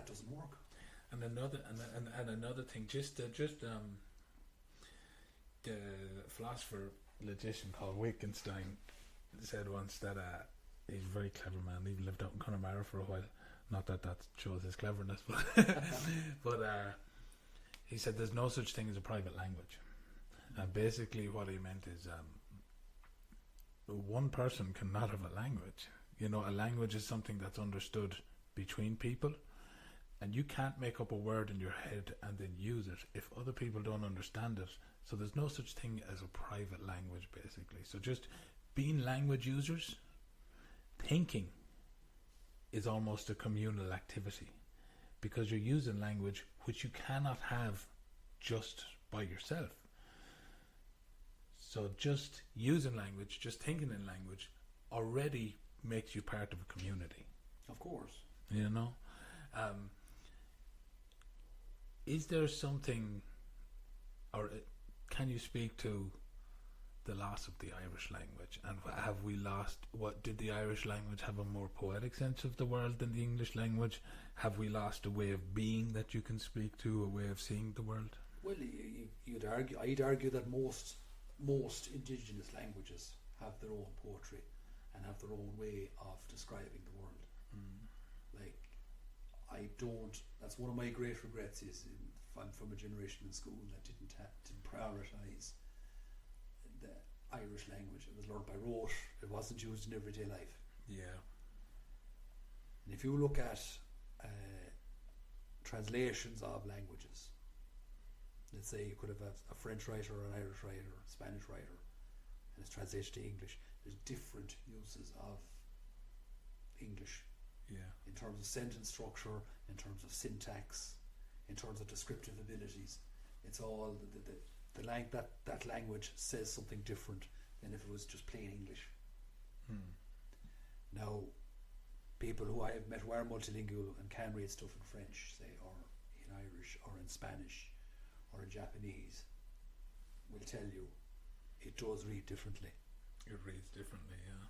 S2: doesn't work.
S1: And another thing, the philosopher logician called Wittgenstein said once that he's a very clever man. He lived out in Connemara for a while. Not that shows his cleverness, but he said there's no such thing as a private language. And basically what he meant is one person cannot have a language. You know, a language is something that's understood between people, and you can't make up a word in your head and then use it if other people don't understand it. So there's no such thing as a private language, basically. So just being language users, thinking is almost a communal activity, because you're using language which you cannot have just by yourself. So just using language, just thinking in language, already makes you part of a community.
S2: Of course.
S1: You know? Is there something, or can you speak to the loss of the Irish language? And have we lost, did the Irish language have a more poetic sense of the world than the English language? Have we lost a way of being that you can speak to, a way of seeing the world?
S2: Well, I'd argue that most indigenous languages have their own poetry and have their own way of describing the world. Like, that's one of my great regrets, is I'm from a generation in school that didn't prioritise the Irish language. It was learned by rote. It wasn't used in everyday life.
S1: Yeah.
S2: And if you look at translations of languages, let's say you could have a French writer, or an Irish writer, or a Spanish writer, and it's translated to English. There's different uses of English.
S1: Yeah.
S2: In terms of sentence structure, in terms of syntax, in terms of descriptive abilities. It's all that language says something different than if it was just plain English. Now, people who I have met who are multilingual and can read stuff in French, say, or in Irish, or in Spanish, or in Japanese, will tell you it does read differently.
S1: It reads differently, yeah.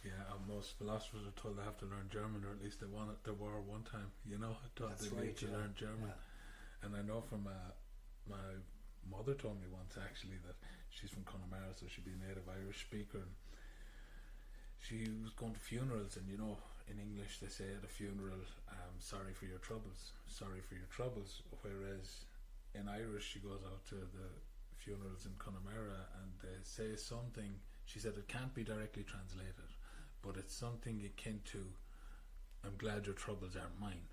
S1: Yeah, most philosophers are told they have to learn German, or at least they were one time, you know, told
S2: That's
S1: they
S2: right,
S1: need to learn German.
S2: Yeah.
S1: And I know from my mother told me once, actually, that she's from Connemara, so she'd be a native Irish speaker, and she was going to funerals, and you know, in English they say at a funeral, sorry for your troubles, whereas in Irish she goes out to the funerals in Connemara and they say something, she said it can't be directly translated, but it's something akin to, I'm glad your troubles aren't mine.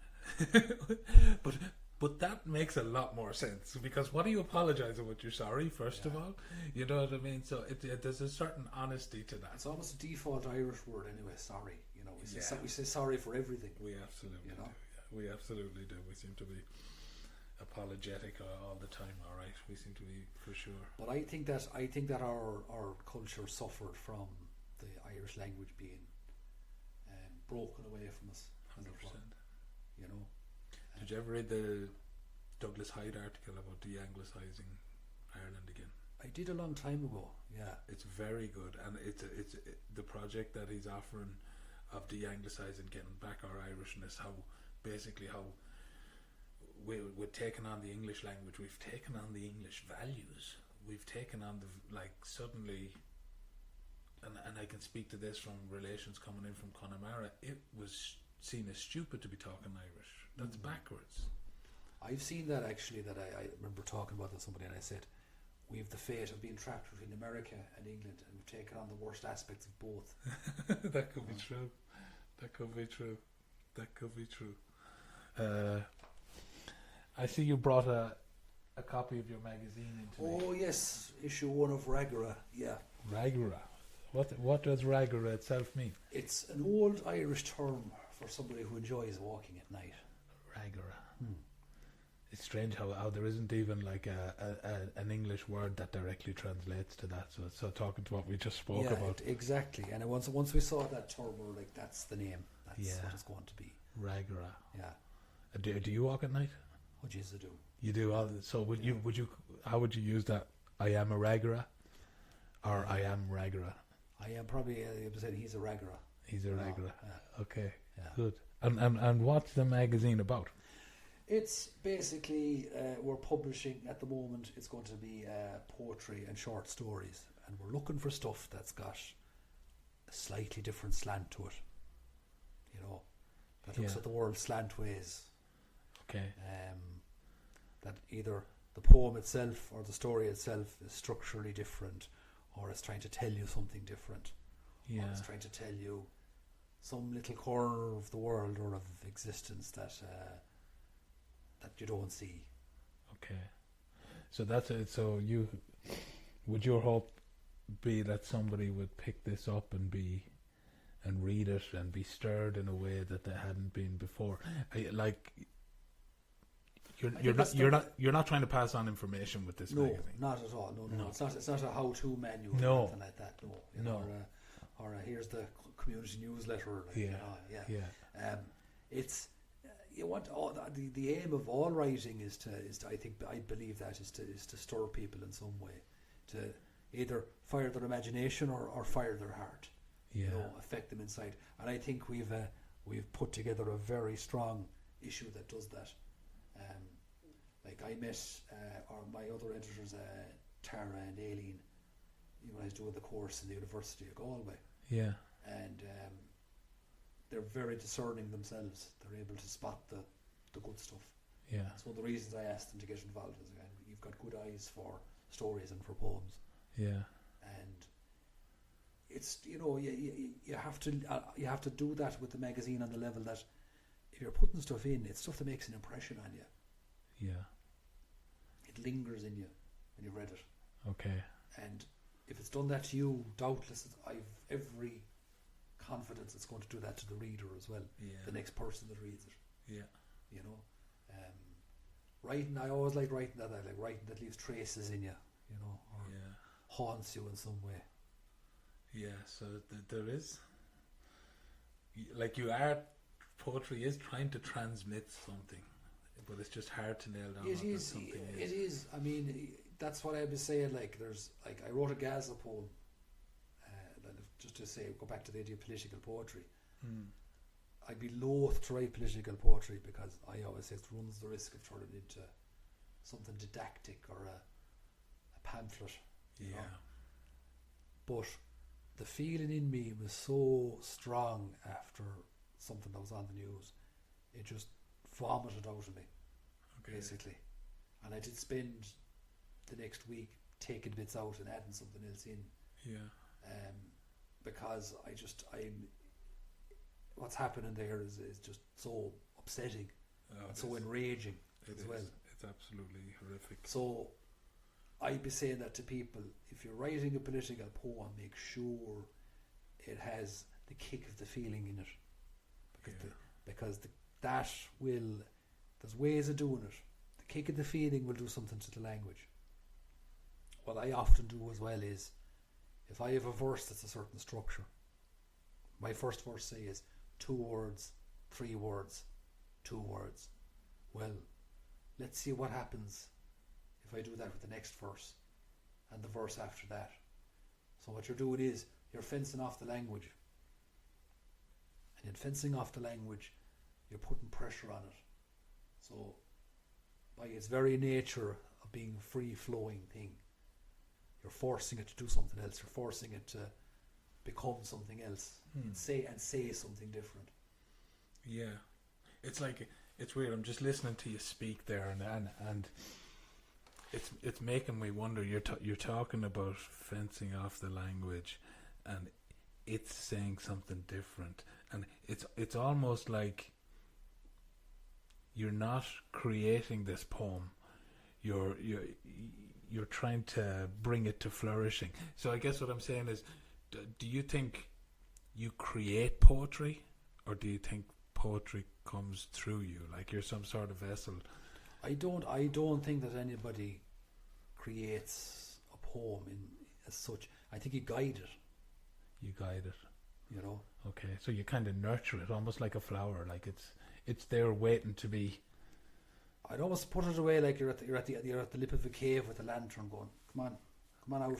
S1: But that makes a lot more sense, because what are you apologising with? You're sorry, first of all, you know what I mean? So there's a certain honesty to that.
S2: It's almost a default Irish word anyway, sorry. You know, we say sorry for everything.
S1: We absolutely do. Yeah. We absolutely do. We seem to be apologetic all the time. All right, we seem to be, for sure.
S2: But I think that our culture suffered from the Irish language being broken away from us.
S1: 100%.
S2: You know.
S1: Did you ever read the Douglas Hyde article about de-anglicising Ireland again?
S2: I did a long time ago. Yeah,
S1: it's very good, and it's the project that he's offering of de-anglicising, getting back our Irishness. How we're taking on the English language. We've taken on the English values. We've taken on suddenly, and I can speak to this from relations coming in from Connemara. It was seen as stupid to be talking Irish. That's backwards.
S2: I've seen that actually. That I remember talking about it with somebody, and I said, we have the fate of being trapped between America and England, and we've taken on the worst aspects of both.
S1: That could be true. That could be true. That could be true. I see you brought a copy of your magazine into me.
S2: Oh yes, issue 1 of Ragaire. Yeah.
S1: Ragaire. What does Ragaire itself mean?
S2: It's an old Irish term for somebody who enjoys walking at night.
S1: Ragaire. It's strange how there isn't even like an English word that directly translates to that. So talking to what we just spoke about.
S2: Exactly. And once we saw that term, we were like, that's the name. That's what it's going to be.
S1: Ragaire.
S2: Yeah.
S1: Do you walk at night?
S2: Oh, jeez, I do.
S1: You do. So would you? How would you use that? I am a Ragaire, or I am Ragaire.
S2: I am probably. I would say he's a Ragaire.
S1: He's a Ragaire.
S2: Yeah.
S1: Okay.
S2: Yeah.
S1: Good. And what's the magazine about?
S2: It's basically we're publishing at the moment. It's going to be poetry and short stories, and we're looking for stuff that's got a slightly different slant to it. You know, that looks at the world slant ways.
S1: Okay.
S2: That either the poem itself or the story itself is structurally different, or it's trying to tell you something different.
S1: Yeah.
S2: Or it's trying to tell you some little corner of the world or of existence that you don't see.
S1: Okay. So that's it. So would your hope be that somebody would pick this up and read it and be stirred in a way that they hadn't been before? You're not trying to pass on information with this magazine.
S2: No, not at all. No. It's not a how-to manual or anything like that. No. Or here's the community newsletter. It's you want all the aim of all writing is to I believe that is to stir people in some way, to either fire their imagination or fire their heart.
S1: Yeah.
S2: Affect them inside. And I think we've put together a very strong issue that does that. Like I met my other editors, Tara and Aileen, when I was doing the course in the University of Galway.
S1: Yeah.
S2: And they're very discerning themselves. They're able to spot the good stuff.
S1: Yeah.
S2: That's one of the reasons I asked them to get involved. Is again, you've got good eyes for stories and for poems.
S1: Yeah.
S2: And it's you have to do that with the magazine on the level that if you're putting stuff in, it's stuff that makes an impression on you.
S1: Yeah.
S2: It lingers in you when you've read it.
S1: Okay.
S2: And if it's done that to you, doubtless I've every confidence it's going to do that to the reader as well.
S1: Yeah.
S2: The next person that reads it.
S1: Yeah.
S2: Writing, I always like writing that. I like writing that leaves traces in you, or haunts you in some way.
S1: Yeah, so there is, poetry is trying to transmit something, but it's just hard to nail down. It
S2: is. I mean, that's what I was saying. I wrote a Gaza poem. Just to say, go back to the idea of political poetry. I'd be loath to write political poetry because I always say it runs the risk of turning into something didactic or a pamphlet. You know? But the feeling in me was so strong after something that was on the news, it just vomited out of me, basically. And I did spend the next week taking bits out and adding something else in. Yeah. Because what's happening there is just so upsetting and so enraging as well.
S1: It's absolutely horrific.
S2: So I'd be saying that to people: if you're writing a political poem, make sure it has the kick of the feeling in it, because there's ways of doing it. The kick of the feeling will do something to the language. What I often do as well is, if I have a verse that's a certain structure, my first verse say is 2 words, 3 words, 2 words. Well, let's see what happens if I do that with the next verse and the verse after that. So what you're doing is you're fencing off the language. And in fencing off the language, you're putting pressure on it. So by its very nature of being a free-flowing thing, you're forcing it to do something else. You're forcing it to become something else, say something different.
S1: Yeah, it's like it's weird. I'm just listening to you speak there, and it's making me wonder. You're talking about fencing off the language, and it's saying something different, and it's almost like you're not creating this poem. You're trying to bring it to flourishing. So I guess what I'm saying is, do you think you create poetry, or do you think poetry comes through you, like you're some sort of vessel?
S2: I don't think that anybody creates a poem as such. I think you guide it.
S1: You guide it.
S2: You know.
S1: Okay, so you kind of nurture it, almost like a flower, like it's there waiting to be.
S2: I'd almost put it away like you're at the lip of a cave with a lantern, going, come on out,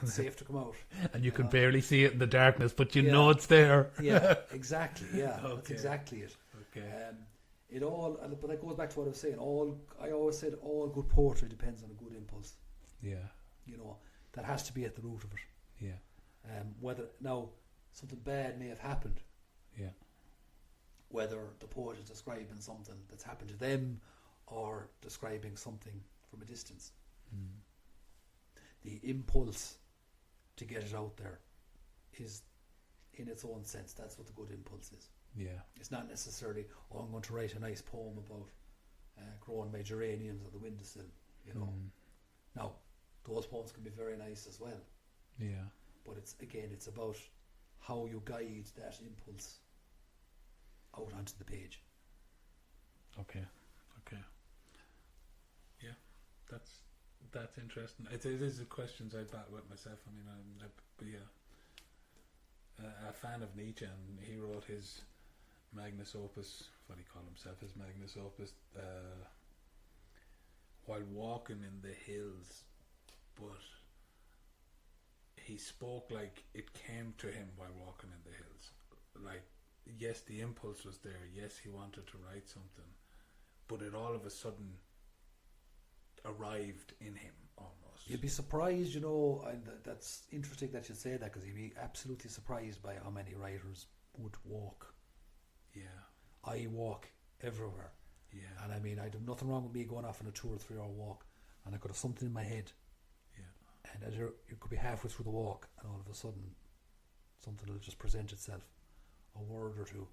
S2: it's safe to come out.
S1: And you can barely see it in the darkness, but you know it's there.
S2: Yeah, exactly. Yeah,
S1: okay.
S2: That's exactly it.
S1: Okay.
S2: But that goes back to what I was saying. I always said all good poetry depends on a good impulse.
S1: Yeah.
S2: You know, that has to be at the root of it.
S1: Yeah.
S2: Whether now something bad may have happened.
S1: Yeah.
S2: Whether the poet is describing something that's happened to them or describing something from a distance. The impulse to get it out there is, in its own sense, that's what the good impulse is.
S1: Yeah.
S2: It's not necessarily, I'm going to write a nice poem about growing my geraniums on the windowsill, you know. Now, those poems can be very nice as well.
S1: Yeah.
S2: But it's about how you guide that impulse out onto the page.
S1: Okay. Yeah, that's interesting. It is the questions I bat with myself. I mean, I'm a fan of Nietzsche, and he wrote his magnus opus. What do you call himself? His magnus opus while walking in the hills, but he spoke like it came to him while walking in the hills. Like, yes, the impulse was there. Yes, he wanted to write something, but it all of a sudden arrived in him almost.
S2: You'd be surprised, you know, and that's interesting that you say that, because you'd be absolutely surprised by how many writers would walk.
S1: Yeah.
S2: I walk everywhere.
S1: Yeah.
S2: And I mean, I'd have nothing wrong with me going off on a 2 or 3 hour walk, and I could have something in my head.
S1: Yeah.
S2: And as you could be halfway through the walk, and all of a sudden something will just present itself, a word or two,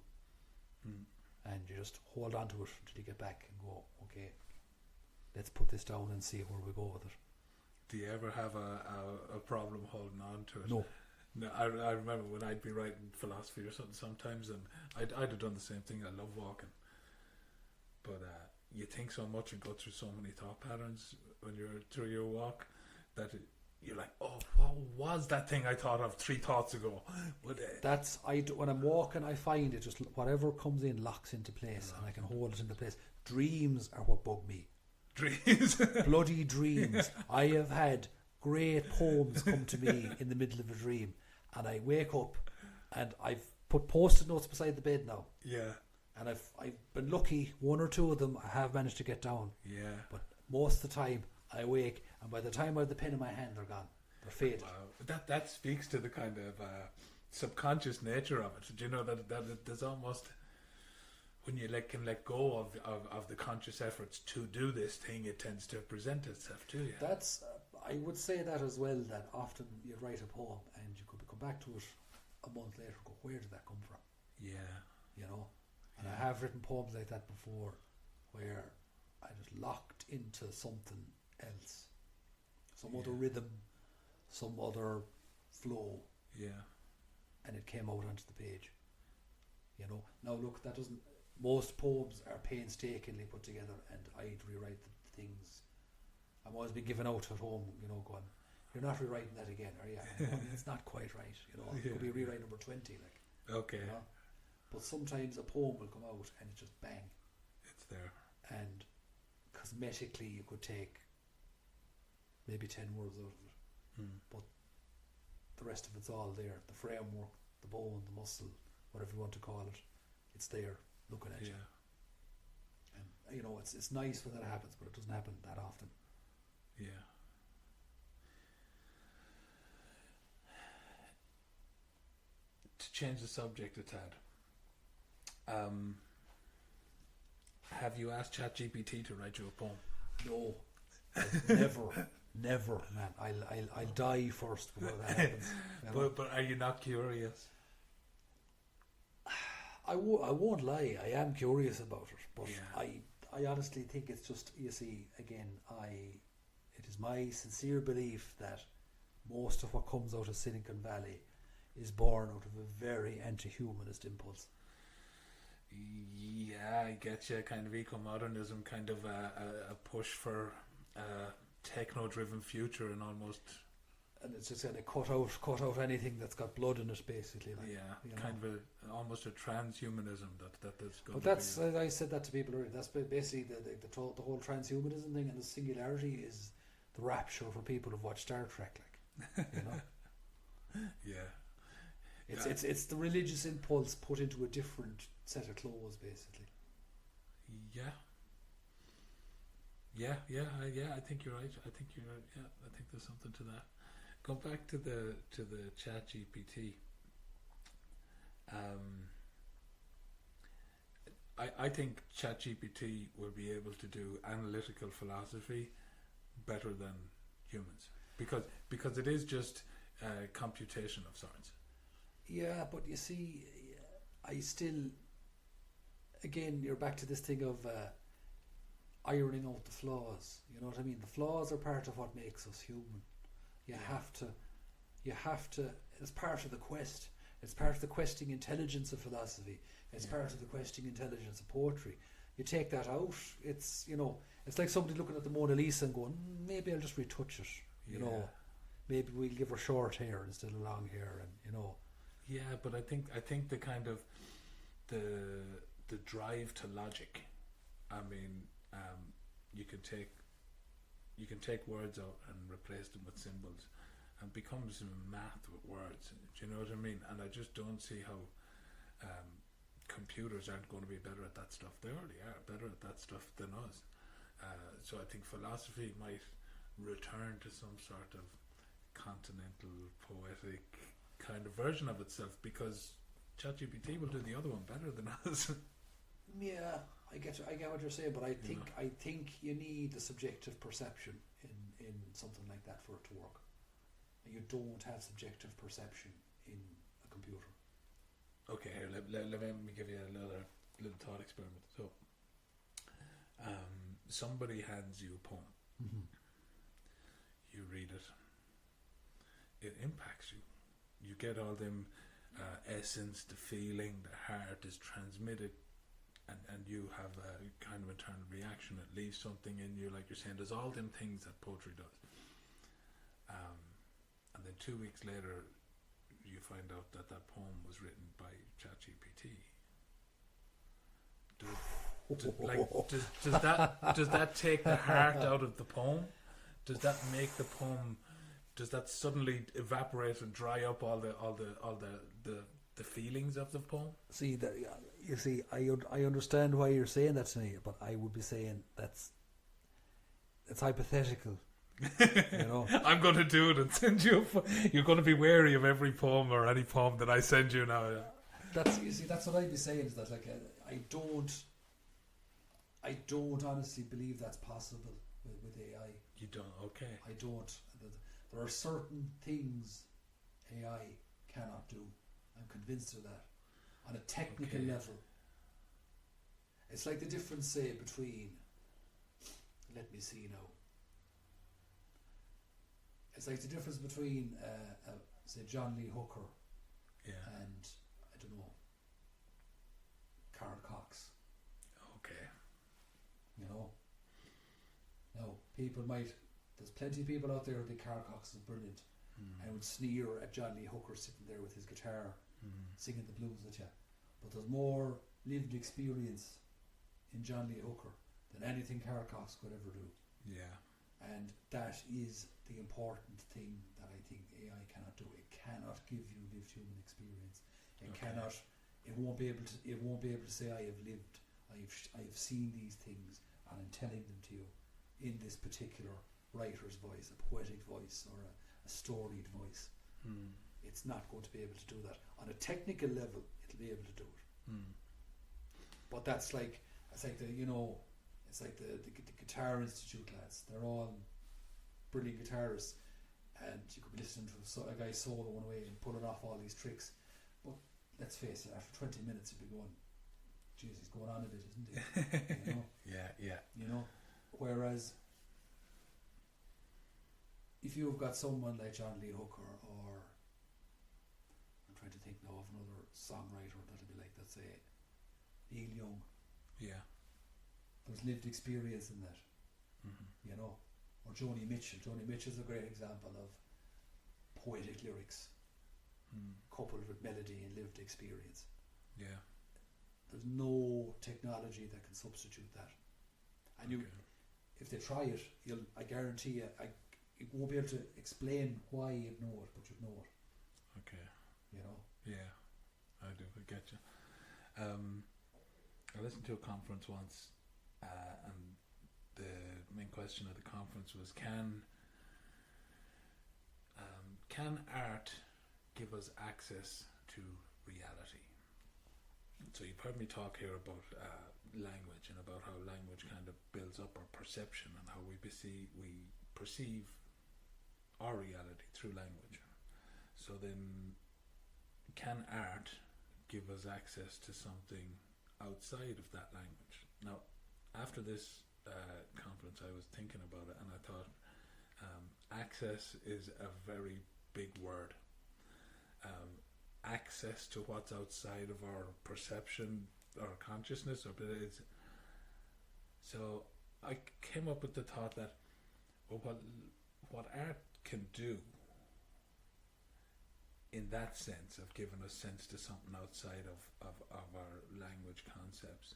S2: and you just hold on to it until you get back and go, okay, let's put this down and see where we go with it.
S1: Do you ever have a problem holding on to it?
S2: No.
S1: No, I remember when I'd be writing philosophy or something sometimes, and I'd have done the same thing. I love walking, but you think so much and go through so many thought patterns when you're through your walk that you're like, oh, what was that thing I thought of 3 thoughts ago? But,
S2: when I'm walking, I find it just whatever comes in locks into place, and I can hold it into place. Dreams are what bug me.
S1: Dreams.
S2: Bloody dreams. I have had great poems come to me in the middle of a dream, and I wake up and I've put post-it notes beside the bed now.
S1: Yeah.
S2: And I've been lucky, 1 or 2 of them I have managed to get down.
S1: Yeah.
S2: But most of the time I wake, and by the time I have the pen in my hand, they're gone. They're faded.
S1: Wow. That speaks to the kind of subconscious nature of it. Do you know that there's almost, when you can let go of the conscious efforts to do this thing, it tends to present itself to you.
S2: That's I would say that as well, that often you write a poem and you could come back to it a month later and go, where did that come from?
S1: Yeah.
S2: You know? And I have written poems like that before, where I just locked into something else, some other rhythm, some other flow.
S1: Yeah.
S2: And it came out onto the page. You know? Now look, that doesn't, most poems are painstakingly put together, and I'd rewrite the things. I've always been given out at home, you know, going, you're not rewriting that again, are you? It's not quite right, you know. It could be rewrite number 20, like.
S1: Okay.
S2: You know? But sometimes a poem will come out and it just bang.
S1: It's there.
S2: And cosmetically you could take maybe 10 words out of it. But the rest of it's all there. The framework, the bone, the muscle, whatever you want to call it, it's there looking at you. And it's nice when that happens, but it doesn't happen that often.
S1: Yeah. To change the subject a tad, have you asked ChatGPT to write you a poem?
S2: No, never, man. I'll die first before that happens.
S1: But are you not curious?
S2: I won't lie. I am curious about it, but
S1: Yeah.
S2: I honestly think it's just, you see, again, it is my sincere belief that most of what comes out of Silicon Valley is born out of a very anti-humanist impulse.
S1: Yeah, I get you. Kind of eco-modernism, kind of a push for a techno-driven future, and almost.
S2: And it's just going to cut out anything that's got blood in it, basically. Like,
S1: yeah, kind of almost a transhumanism that's going.
S2: But that's, I said that to people earlier. That's basically the whole transhumanism thing, and the singularity is the rapture for people who've watched Star Trek. Like,
S1: yeah.
S2: It's the religious impulse put into a different set of clothes, basically.
S1: Yeah. I think you're right. I think there's something to that. Go back to the ChatGPT. I think ChatGPT will be able to do analytical philosophy better than humans, because it is just computation of sorts.
S2: Yeah, but you see, I still, again, you're back to this thing of ironing out the flaws. You know what I mean? The flaws are part of what makes us human. You have to. It's part of the quest. It's part of the questing intelligence of philosophy. It's part of the questing intelligence of poetry. You take that out, it's like somebody looking at the Mona Lisa and going, maybe I'll just retouch it. You know, maybe we'll give her short hair instead of long hair, and
S1: Yeah, but I think the kind of the drive to logic. I mean, you can take words out and replace them with symbols, and becomes math with words. Do you know what I mean? And I just don't see how computers aren't going to be better at that stuff. They already are better at that stuff than us. So I think philosophy might return to some sort of continental poetic kind of version of itself, because ChatGPT will do the other one better than us.
S2: Yeah, I get what you're saying, but I think you need a subjective perception in something like that for it to work. You don't have subjective perception in a computer.
S1: Okay, here, let me give you a little thought experiment. So, somebody hands you a poem.
S2: Mm-hmm.
S1: You read it. It impacts you. You get all them essence, the feeling, the heart is transmitted, and you have a kind of internal reaction. It leaves something in you, like you're saying. There's all them things that poetry does. And then 2 weeks later, you find out that poem was written by ChatGPT. Does that take the heart out of the poem? Does that make the poem? Does that suddenly evaporate and dry up all the feelings of the poem?
S2: See that? You see, I understand why you're saying that to me, but I would be saying it's hypothetical.
S1: I'm going to do it and send you. You're going to be wary of every poem or any poem that I send you now. Yeah.
S2: That's what I'd be saying, is that like I don't honestly believe that's possible with AI.
S1: You don't? Okay.
S2: I don't. There are certain things AI cannot do. I'm convinced of that. On a technical level, it's like the difference, say, between. Let me see now. It's like the difference between, say, John Lee Hooker and, I don't know, Carl Cox.
S1: Okay.
S2: Now, there's plenty of people out there who think Carl Cox is brilliant and would sneer at John Lee Hooker sitting there with his guitar singing the blues with you. But there's more lived experience in John Lee Hooker than anything Carl Cox could ever do.
S1: Yeah.
S2: And that is the important thing that I think AI cannot do. It cannot give you lived human experience. It cannot. It won't be able to say I have lived I've seen these things and I'm telling them to you in this particular writer's voice, a poetic voice or a storied voice. It's not going to be able to do that. On a technical level, it'll be able to do it. But it's like the Guitar Institute lads. They're all brilliant guitarists, and you could be listening to a guy solo one way and pulling off all these tricks. But let's face it, after 20 minutes you'd be going, geez, he's going on a bit, isn't he? You know?
S1: Yeah.
S2: You know? Whereas if you've got someone like John Lee Hooker, or I'm trying to think now of another songwriter that'll be like, let's say, Neil Young.
S1: Yeah.
S2: There's lived experience in that. You know? Or Joni Mitchell. Joni Mitchell's a great example of poetic lyrics coupled with melody and lived experience.
S1: Yeah.
S2: There's no technology that can substitute that. And you, if they try it, I guarantee you, you won't be able to explain why you'd know it, but you'd know it.
S1: Okay.
S2: You know?
S1: Yeah, I do. I get you. I listened to a conference once, and the main question of the conference was, can art give us access to reality? So you've heard me talk here about language, and about how language kind of builds up our perception and how we perceive our reality through language. So then, can art give us access to something outside of that language? Now, after this conference, I was thinking about it, and I thought access is a very big word. Access to what's outside of our perception or consciousness, so I came up with the thought that what art can do in that sense of giving us sense to something outside of our language concepts,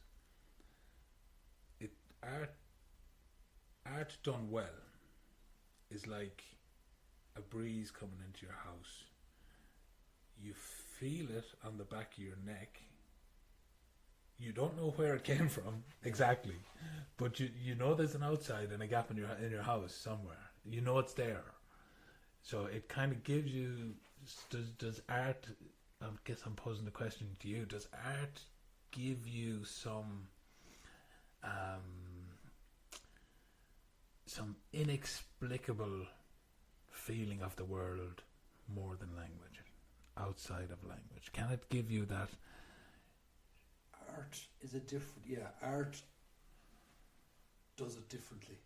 S1: art done well is like a breeze coming into your house. You feel it on the back of your neck. You don't know where it came from exactly, but you know there's an outside and a gap in your house somewhere. You know it's there, so it kind of gives you. Does art? I guess I'm posing the question to you. Does art give you some inexplicable feeling of the world more than language, outside of language? Can it give you that?
S2: Art is a different. Yeah, art does it differently.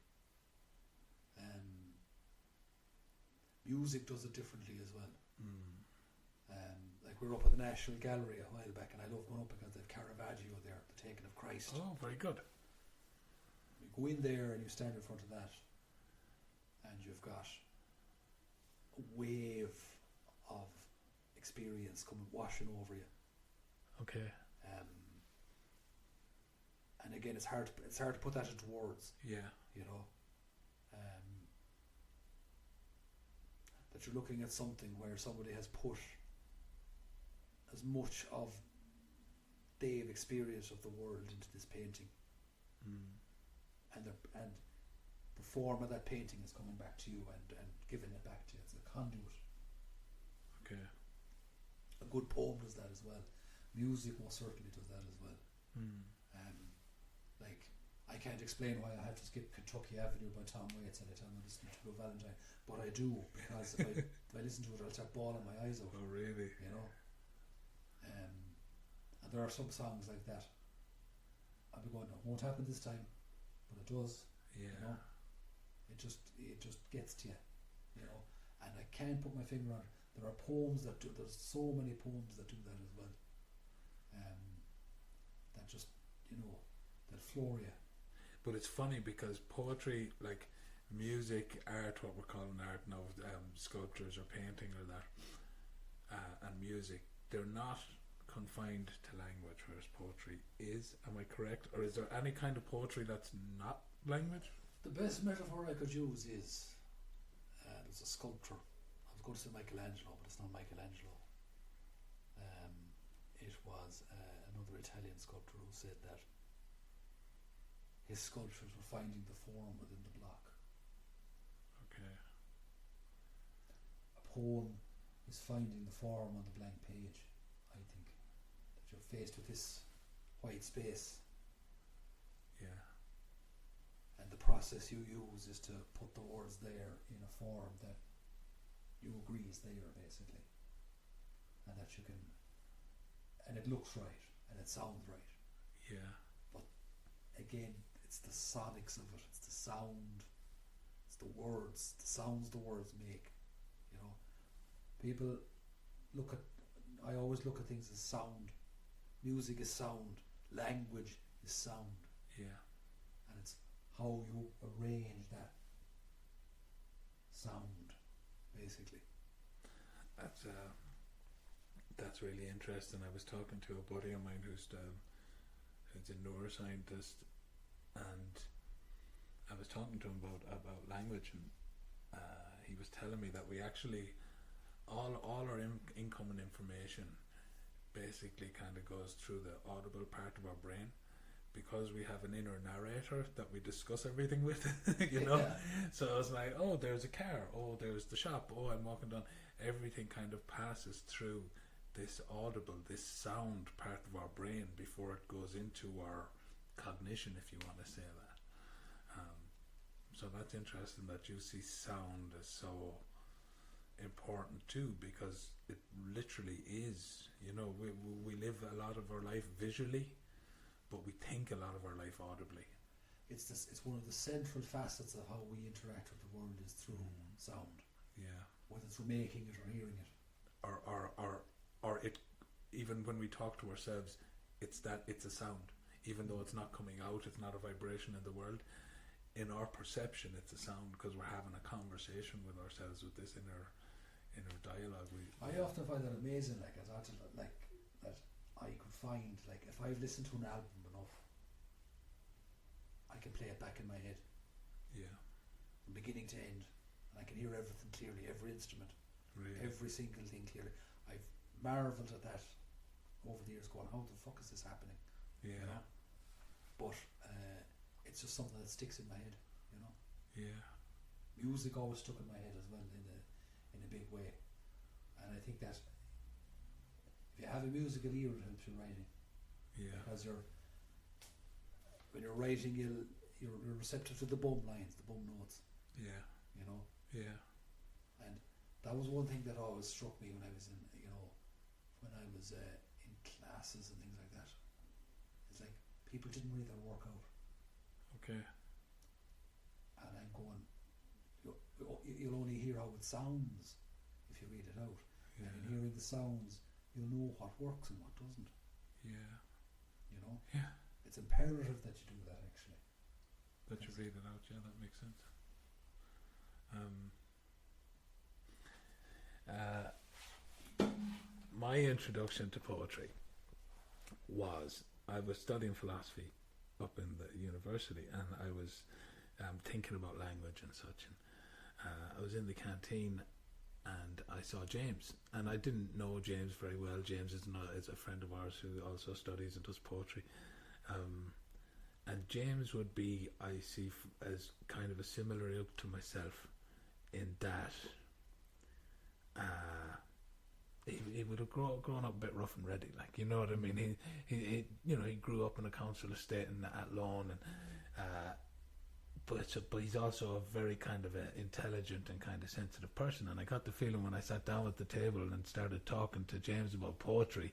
S2: Music does it differently as well. Like we were up at the National Gallery a while back, and I love going up because they have Caravaggio there, the Taking of Christ.
S1: Oh, very good.
S2: You go in there and you stand in front of that, and you've got a wave of experience coming washing over you.
S1: Okay.
S2: And again, it's hard to put that into words.
S1: Yeah.
S2: You know, that you're looking at something where somebody has put as much of they've experienced of the world into this painting, and the form of that painting is coming back to you and giving it back to you. It's a conduit.
S1: Okay.
S2: A good poem does that as well. Music most certainly does that as well. Like, I can't explain why I have to skip Kentucky Avenue by Tom Waits every time I listen to Blue Valentine, but I do, because if I listen to it, I'll start bawling my eyes out.
S1: Oh, really?
S2: You know? And there are some songs like that. I'll be going, it won't happen this time, but it does.
S1: Yeah.
S2: You know? It just gets to you. You know? And I can't put my finger on it. There are poems that do. There's so many poems that do that as well. That just, you know, that floor you.
S1: But it's funny because poetry, like music, art, what we're calling art now, sculptures or painting or that, and music, they're not confined to language, whereas poetry is. Am I correct? Or is there any kind of poetry that's not language?
S2: The best metaphor I could use is there's a sculptor. I was going to say Michelangelo, but it's not Michelangelo. It was another Italian sculptor who said that his sculptures were finding the form within the block.
S1: Okay.
S2: A poem is finding the form on the blank page, I think. That you're faced with this white space,
S1: Yeah.
S2: and the process you use is to put the words there in a form that you agree is there, basically. And that you can, and it looks right, and it sounds right.
S1: Yeah.
S2: But again, it's the sonics of it, it's the sound, it's the words, the sounds the words make. You know, people look at, I always look at things as sound. Music is sound, language is sound,
S1: Yeah.
S2: and it's how you arrange that sound, basically.
S1: That's really interesting. I was talking to a buddy of mine who's a neuroscientist, and I was talking to him about language, and he was telling me that we actually all our incoming information basically kind of goes through the audible part of our brain, because we have an inner narrator that we discuss everything with, you know.
S2: Yeah.
S1: So it's like, oh, there's a car, oh, there's the shop, oh, I'm walking down. Everything kind of passes through this audible, this sound part of our brain before it goes into our cognition, if you want to say that. So that's interesting that you see sound as so important too, because it literally is. You know, we live a lot of our life visually, but we think a lot of our life audibly.
S2: It's one of the central facets of how we interact with the world is through sound.
S1: Yeah.
S2: Whether through making it or hearing it.
S1: Or it, even when we talk to ourselves, it's a sound. Even though it's not coming out, it's not a vibration in the world. In our perception, it's a sound, because we're having a conversation with ourselves with this inner dialogue.
S2: I often find that amazing, like I thought, like that I could find, like if I've listened to an album enough, I can play it back in my head.
S1: Yeah.
S2: From beginning to end, and I can hear everything clearly, every instrument,
S1: Really.
S2: every single thing clearly. I've marvelled at that over the years, going, how the fuck is this happening?
S1: Yeah.
S2: You know? But it's just something that sticks in my head, you know.
S1: Yeah.
S2: Music always stuck in my head as well, in a big way, and I think that if you have a musical ear, it helps you writing.
S1: Yeah.
S2: Because when you're writing, you're receptive to the bum lines, the bum notes.
S1: Yeah.
S2: You know.
S1: Yeah.
S2: And that was one thing that always struck me when I was in classes and things like that. It's like people didn't read their work out.
S1: Okay.
S2: And I'm going, you'll only hear how it sounds if you read it out.
S1: Yeah.
S2: And in hearing the sounds, you'll know what works and what doesn't.
S1: Yeah.
S2: You know?
S1: Yeah.
S2: It's imperative that you do that, actually.
S1: That you read it out, yeah, that makes sense. My introduction to poetry was, I was studying philosophy up in the university, and I was thinking about language and such, and I was in the canteen and I saw James, and I didn't know James very well. James is a friend of ours who also studies and does poetry, and James would be, I see, as kind of a similar ilk to myself, in that he would have grown up a bit rough and ready, like, you know what I mean. He he grew up in a council estate in Athlone, and but he's also a very kind of a intelligent and kind of sensitive person. And I got the feeling when I sat down at the table and started talking to James about poetry,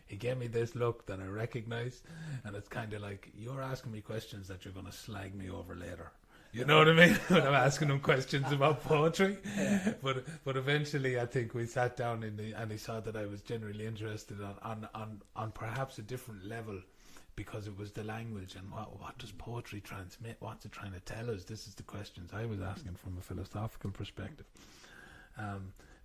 S1: he gave me this look that I recognised, and it's kind of like, you're asking me questions that you're going to slag me over later. You know what I mean? When I'm asking him questions about poetry. But eventually I think we sat down and he saw that I was genuinely interested on perhaps a different level, because it was the language and what does poetry transmit? What's it trying to tell us? This is the questions I was asking from a philosophical perspective.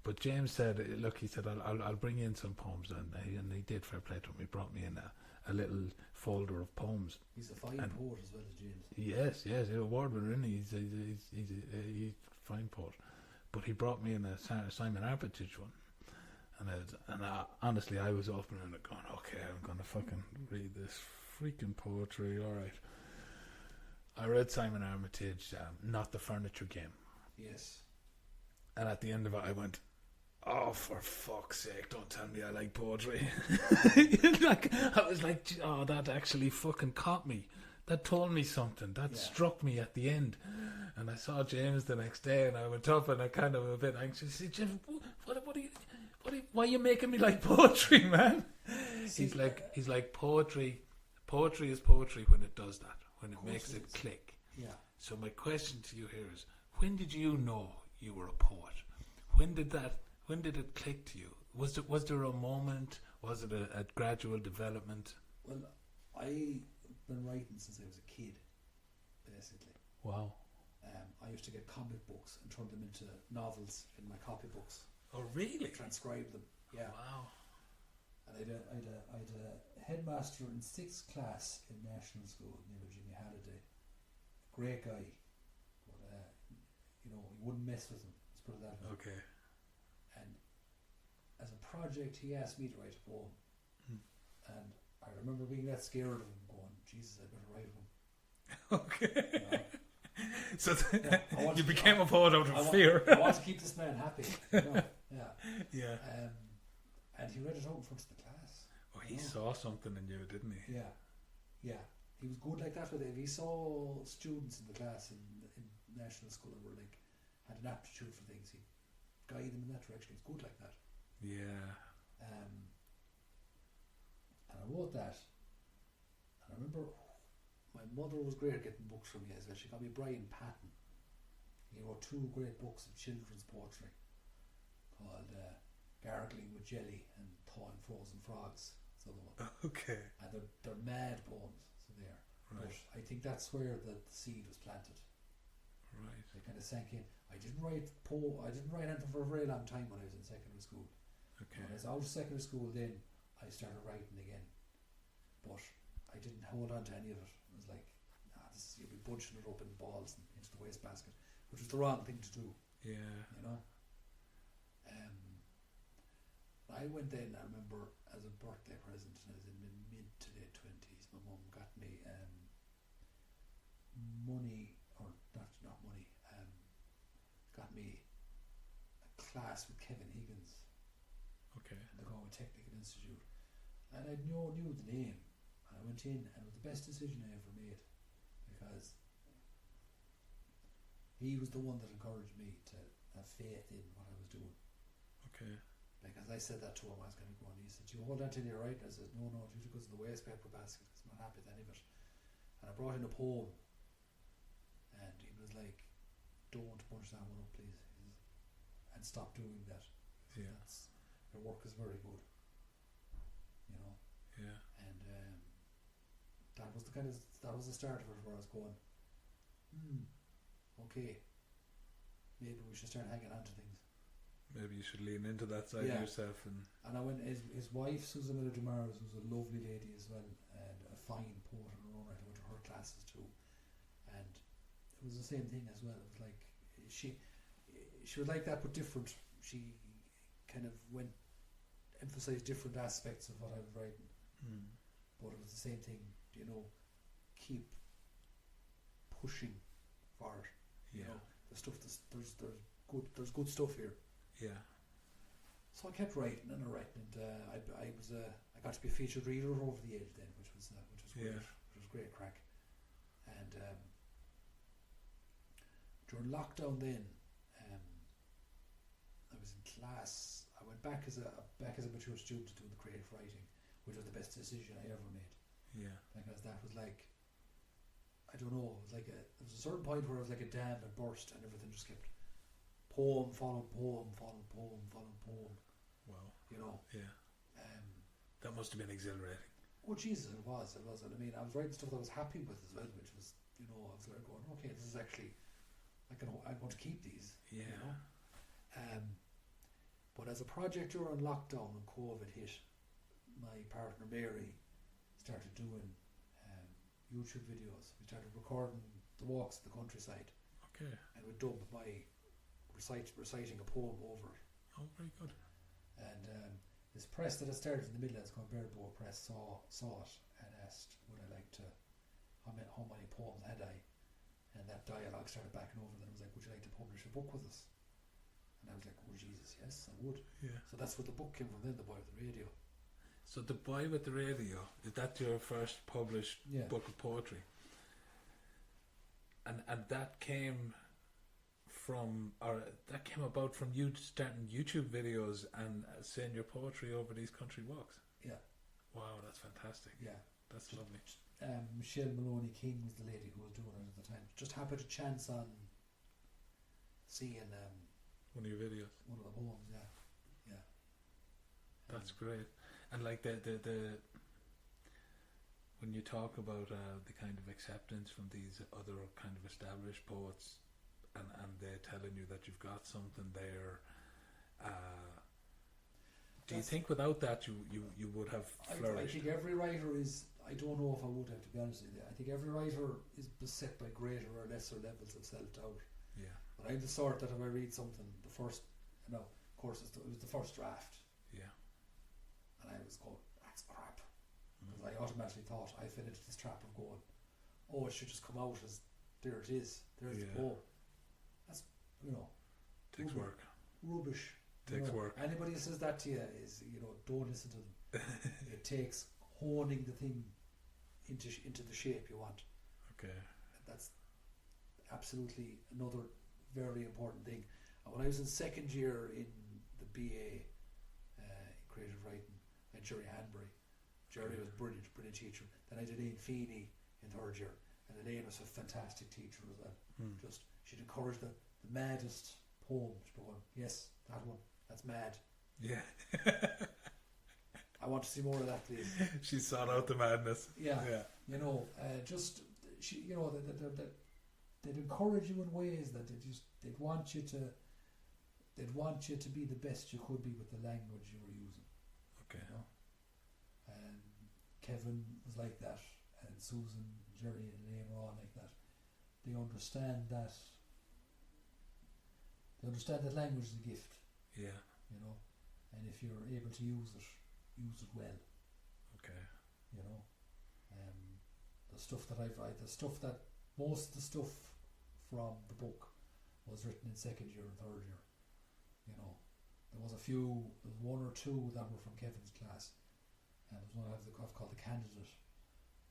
S1: But James said, look, he said, I'll bring in some poems, and he did, fair play to him. He brought me in a little folder of poems.
S2: He's a fine poet as well as James.
S1: Yes, he's an award winner, isn't he? He's a fine poet. But he brought me in a Simon Armitage one. And honestly, I was opening it going, okay, I'm going to fucking read this freaking poetry, alright. I read Simon Armitage, Not the Furniture Game.
S2: Yes.
S1: And at the end of it, I went, oh, for fuck's sake, don't tell me I like poetry. I was like, oh, that actually fucking caught me. That told me something. That struck me at the end. And I saw James the next day, and I went up, and I kind of a bit anxious. He said, James, why are you making me like poetry, man? He's like, poetry is poetry when it does that, when it makes it click.
S2: Yeah.
S1: So my question to you here is, when did you know you were a poet? When did it click to you? Was there a moment? Was it a gradual development?
S2: Well, I've been writing since I was a kid, basically.
S1: Wow.
S2: I used to get comic books and turn them into novels in my copybooks.
S1: Oh, really?
S2: Transcribe them. Yeah.
S1: Wow.
S2: And I'd a headmaster in 6th class in national school, named Jimmy Halliday. Great guy, but you wouldn't mess with him. Let's put it that way.
S1: Okay.
S2: And as a project, he asked me to write a poem, and I remember being that scared of him, going, "Jesus, I better write one."
S1: Okay. So
S2: you
S1: became a poet out of fear.
S2: I want to keep this man happy. Yeah.
S1: Yeah.
S2: And he read it out in front of the class.
S1: Oh, he saw something in you, didn't he?
S2: Yeah. He was good like that with it. If he saw students in the class in national school who were like had an aptitude for things, he'd guide them in that direction. He was good like that.
S1: Yeah.
S2: And I wrote that, and I remember my mother was great at getting books from me as well. She got me Brian Patton. He wrote 2 great books of children's poetry called Gargling with Jelly and Thawing Frozen Frogs. That's the other one.
S1: Okay.
S2: And they're mad poems, so they are.
S1: Right.
S2: But I think that's where the seed was planted.
S1: Right.
S2: It kind of sank in. I didn't write anything for a very long time when I was in secondary school.
S1: Okay.
S2: When I was out of secondary school, then I started writing again. But I didn't hold on to any of it. It was like, you'll be bunching it up in balls and into the wastebasket, which was the wrong thing to do.
S1: Yeah.
S2: I went then, I remember, as a birthday present, and I was in my mid to late 20s, my mum got me money, or not money, got me a class with Kevin Higgins.
S1: Okay.
S2: At the Galway Technical Institute. And I knew the name, and I went in, and it was the best decision I ever made, because he was the one that encouraged me to have faith in what I was doing.
S1: Okay.
S2: Because I said that to him, I was kind of going, he said, "You hold on till you're right." And I said, no, it usually goes in the waste paper basket because I'm not happy with any of it. And I brought in a poem, and he was like, "Don't punch that one up, please, and stop doing that.
S1: Yeah.
S2: Your work is very good."
S1: Yeah.
S2: And that was the start of it, where I was going, okay, maybe we should start hanging on to things.
S1: Maybe you should lean into that side of yourself. And
S2: I went, his wife, Susan Miller Demars, was a lovely lady as well, and a fine poet in her own right. I went to her classes too, and it was the same thing as well. It was like she was like that, but different. She kind of emphasised different aspects of what I was writing, but it was the same thing. Keep pushing for it. The stuff there's good stuff here.
S1: Yeah.
S2: So I kept writing and writing, and I got to be a featured reader over the age then, which was great.
S1: Yeah.
S2: It was great crack. And during lockdown, then I was in class. I went back as a mature student to doing the creative writing, which was the best decision I ever made.
S1: Yeah.
S2: Because that was like, I don't know. It was a certain point where it was like a dam that burst, and everything just kept. Poem followed poem followed poem followed poem.
S1: Wow.
S2: Yeah.
S1: That must have been exhilarating.
S2: Oh Jesus, it was. And I mean, I was writing stuff that I was happy with as well, which was, I was like going, okay, this is actually, I'm going to keep these.
S1: Yeah.
S2: But as a project during lockdown when COVID hit, my partner Mary started doing YouTube videos. We started recording the walks of the countryside.
S1: Okay.
S2: And we dubbed my reciting a poem over it.
S1: Oh, very good.
S2: And this press that I started in the Midlands called Beardbow Press saw it and asked would I like to, how many poems had I, that dialogue started backing over. Then it was like, would you like to publish a book with us? And I was like, oh Jesus, yes, I would.
S1: Yeah.
S2: So that's where the book came from. Then The Boy with the Radio.
S1: So The Boy with the Radio, is that your first published
S2: Yeah.
S1: book of poetry? And that came from, or that came about from you starting YouTube videos and saying your poetry over these country walks.
S2: Yeah.
S1: Wow, that's fantastic.
S2: Yeah.
S1: That's lovely.
S2: Michelle Maloney King was the lady who was doing it at the time. Just happened to chance on seeing
S1: One of your videos.
S2: one of the poems. Yeah. Yeah.
S1: That's great. And like the when you talk about the kind of acceptance from these other kind of established poets, and they're telling you that you've got something there, do you think without that you would have flourished?
S2: I think every writer is, I don't know if I would have, to be honest with you. I think every writer is beset by greater or lesser levels of self-doubt.
S1: Yeah.
S2: But I'm the sort that if I read something, the first, of course it was the first draft.
S1: Yeah.
S2: And I was going, that's crap. Because I automatically thought I fell into this trap of going, oh, it should just come out as, there it is, there's the poem. That's,
S1: Takes work.
S2: Rubbish.
S1: Takes work.
S2: Anybody who says that to you is, don't listen to them. It takes honing the thing into the shape you want.
S1: Okay.
S2: That's absolutely another very important thing. And when I was in second year in the BA in creative writing, I had Jerry Hanbury. Jerry was brilliant teacher. Then I did Ian Feeney in third year, and Elaine was a fantastic teacher as well. Just she'd encourage the maddest poem. She'd go, yes, that one, that's mad.
S1: Yeah.
S2: I want to see more of that, please.
S1: She sought out the madness.
S2: Yeah.
S1: Yeah.
S2: Just she, they'd encourage you in ways that they'd want you to be the best you could be with the language you were using.
S1: Okay.
S2: And Kevin was like that, and Susan, Jerry, and Elaine were all like that. They understand that. They understand that language is a gift.
S1: Yeah.
S2: And if you're able to use it well.
S1: Okay.
S2: The stuff that most of the stuff from the book was written in second year and third year. There was one or two that were from Kevin's class, and there was one I've called The Candidate,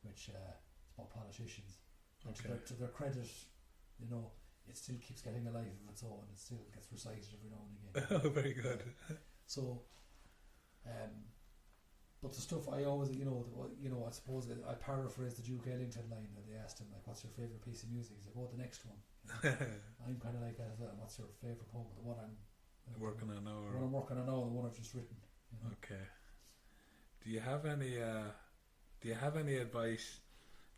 S2: which it's about politicians. And to their credit, it still keeps getting a life of its own. It still gets recited every now and again.
S1: Oh, very good.
S2: So, but the stuff I always, I suppose I paraphrase the Duke Ellington line that they asked him, like, what's your favourite piece of music? He's like, oh, the next one. I'm kind of like that as well. What's your favourite poem? The one I'm
S1: working on now.
S2: The one I'm working on now, the one I've just written.
S1: Okay. Do you have any advice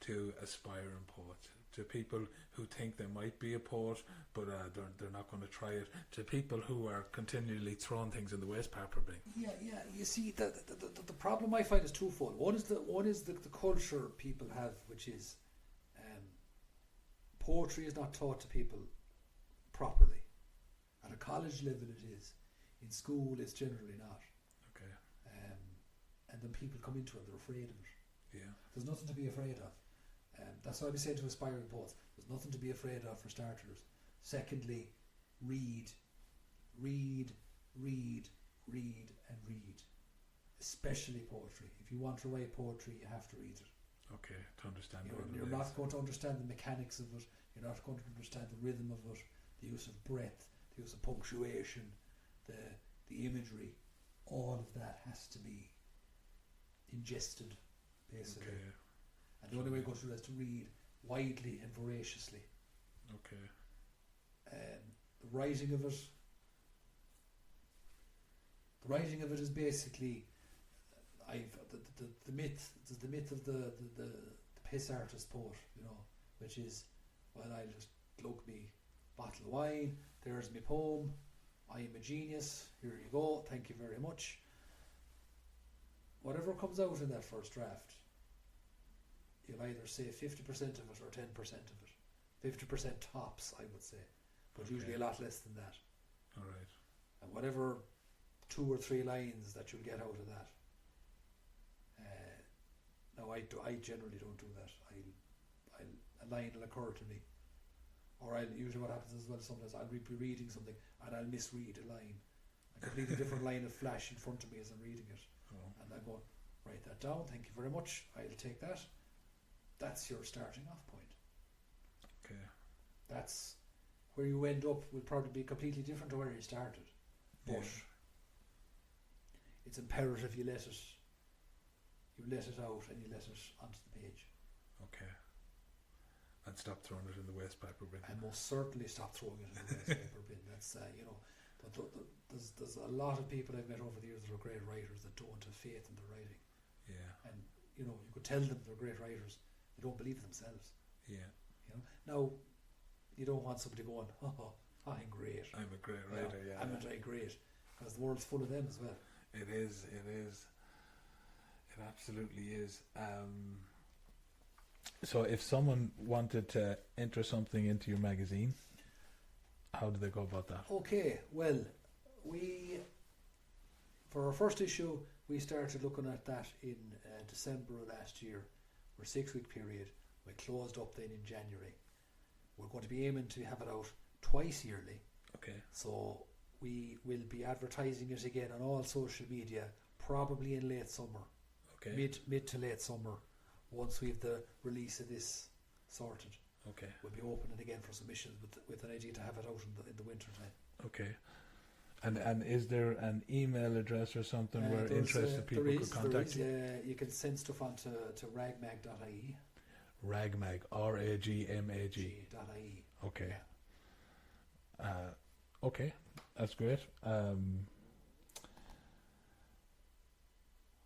S1: to aspiring poets, to people who think they might be a poet but they're not going to try it, to people who are continually throwing things in the waste paper bin?
S2: Yeah. You see, the problem I find is twofold. One is the culture people have, which is poetry is not taught to people properly. At a college level it is. In school it's generally not.
S1: Okay.
S2: And then people come into it, they're afraid of it.
S1: Yeah.
S2: There's nothing to be afraid of. That's what I'd be saying to aspiring poets. There's nothing to be afraid of for starters. Secondly, read. Especially poetry. If you want to write poetry, you have to read it.
S1: Okay, to understand
S2: You're not going to understand the mechanics of it. You're not going to understand the rhythm of it, the use of breath, the use of punctuation, the imagery. All of that has to be ingested, basically.
S1: Okay.
S2: And the only way to go through that is to read widely and voraciously.
S1: Okay.
S2: The writing of it is basically the myth. It's the myth of the piss artist poet, which is, well, I'll just glug me bottle of wine. There's my poem. I am a genius. Here you go. Thank you very much. Whatever comes out in that first draft, you'll either say 50% of it or 10% of it. 50% tops, I would say, but usually a lot less than that.
S1: All right.
S2: And whatever 2 or 3 lines that you'll get out of that. No, I generally don't do that. A line will occur to me, Or usually what happens as well, sometimes I'll be reading something and I'll misread a line. A completely different line will flash in front of me as I'm reading it.
S1: Oh.
S2: And I go, write that down, thank you very much, I'll take that. That's your starting off point.
S1: Okay.
S2: That's where you end up will probably be completely different to where you started. But it's imperative you let it out and you let it onto the page.
S1: Okay. And stop throwing it in the waste paper bin.
S2: And most certainly stop throwing it in the waste paper bin. That's but there's a lot of people I've met over the years that are great writers that don't have faith in their writing.
S1: Yeah.
S2: And you could tell them they're great writers, they don't believe themselves.
S1: Yeah.
S2: Now, you don't want somebody going, I'm great.
S1: I'm a great writer. Yeah.
S2: I'm a great, because the world's full of them as well.
S1: It is. It absolutely is. So if someone wanted to enter something into your magazine, how do they go about that?
S2: Okay, well, for our first issue, we started looking at that in December of last year, for a 6-week period. We closed up then in January. We're going to be aiming to have it out twice yearly.
S1: Okay.
S2: So we will be advertising it again on all social media, probably in late summer.
S1: Okay.
S2: Mid to late summer, once we've the release of this sorted.
S1: Okay.
S2: We'll be opening again for submissions with an idea to have it out in the winter time.
S1: Okay. And is there an email address or something where interested people could contact you?
S2: You can send stuff on to ragmag.ie.
S1: Ragmag, RAGMAG.
S2: .ie.
S1: Okay.
S2: Yeah.
S1: Okay, that's great.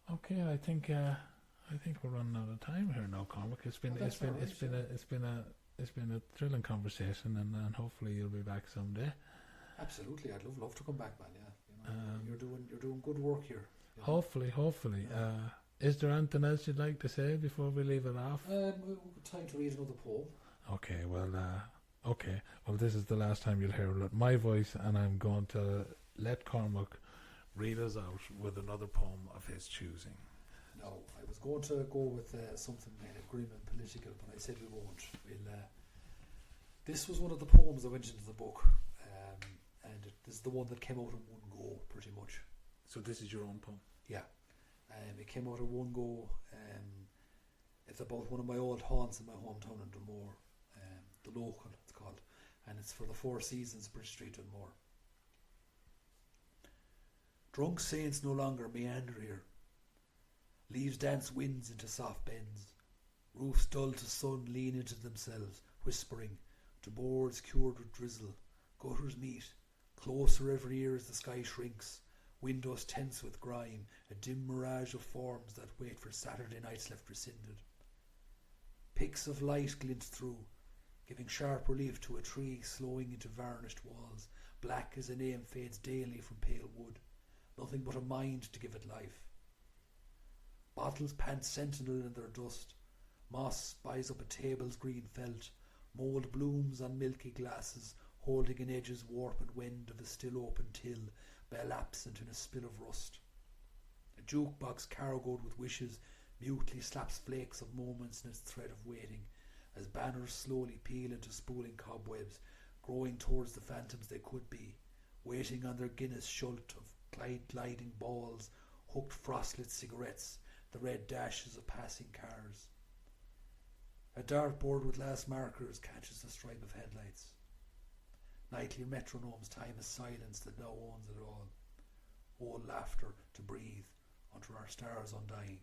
S1: Okay, I think we're running out of time here now, Cormac. It's been a thrilling conversation, and hopefully you'll be back someday.
S2: Absolutely, I'd love to come back, man. Yeah, you're doing good work here.
S1: Hopefully.
S2: Yeah.
S1: Is there anything else you'd like to say before we leave it off?
S2: Time to read another poem.
S1: Okay, well, this is the last time you'll hear my voice, and I'm going to let Cormac read us out with another poem of his choosing.
S2: No, I was going to go with something grim and political, but I said we won't. This was one of the poems that went into the book, and this is the one that came out in one go, pretty much.
S1: So this is your own poem?
S2: Yeah. It came out in one go. It's about one of my old haunts in my hometown in Dunmore, the Local it's called, and it's for the Four Seasons, Bridge Street, Dunmore. Drunk saints no longer meander here. Leaves dance winds into soft bends. Roofs dull to sun lean into themselves, whispering to boards cured with drizzle. Gutters meet, closer every year as the sky shrinks. Windows tense with grime, a dim mirage of forms that wait for Saturday nights left rescinded. Picks of light glint through, giving sharp relief to a tree slowing into varnished walls, black as a name fades daily from pale wood. Nothing but a mind to give it life. Bottles pant sentinel in their dust. Moss spies up a table's green felt. Mould blooms on milky glasses, holding in edges warp and wend of a still open till, bell absent in a spill of rust. A jukebox cargoed with wishes mutely slaps flakes of moments in its thread of waiting, as banners slowly peel into spooling cobwebs, growing towards the phantoms they could be, waiting on their Guinness shult of gliding balls, hooked frostlit cigarettes, the red dashes of passing cars. A dartboard with last markers catches the stripe of headlights. Nightly metronomes time a silence that now owns it all. Old laughter to breathe unto our stars undying.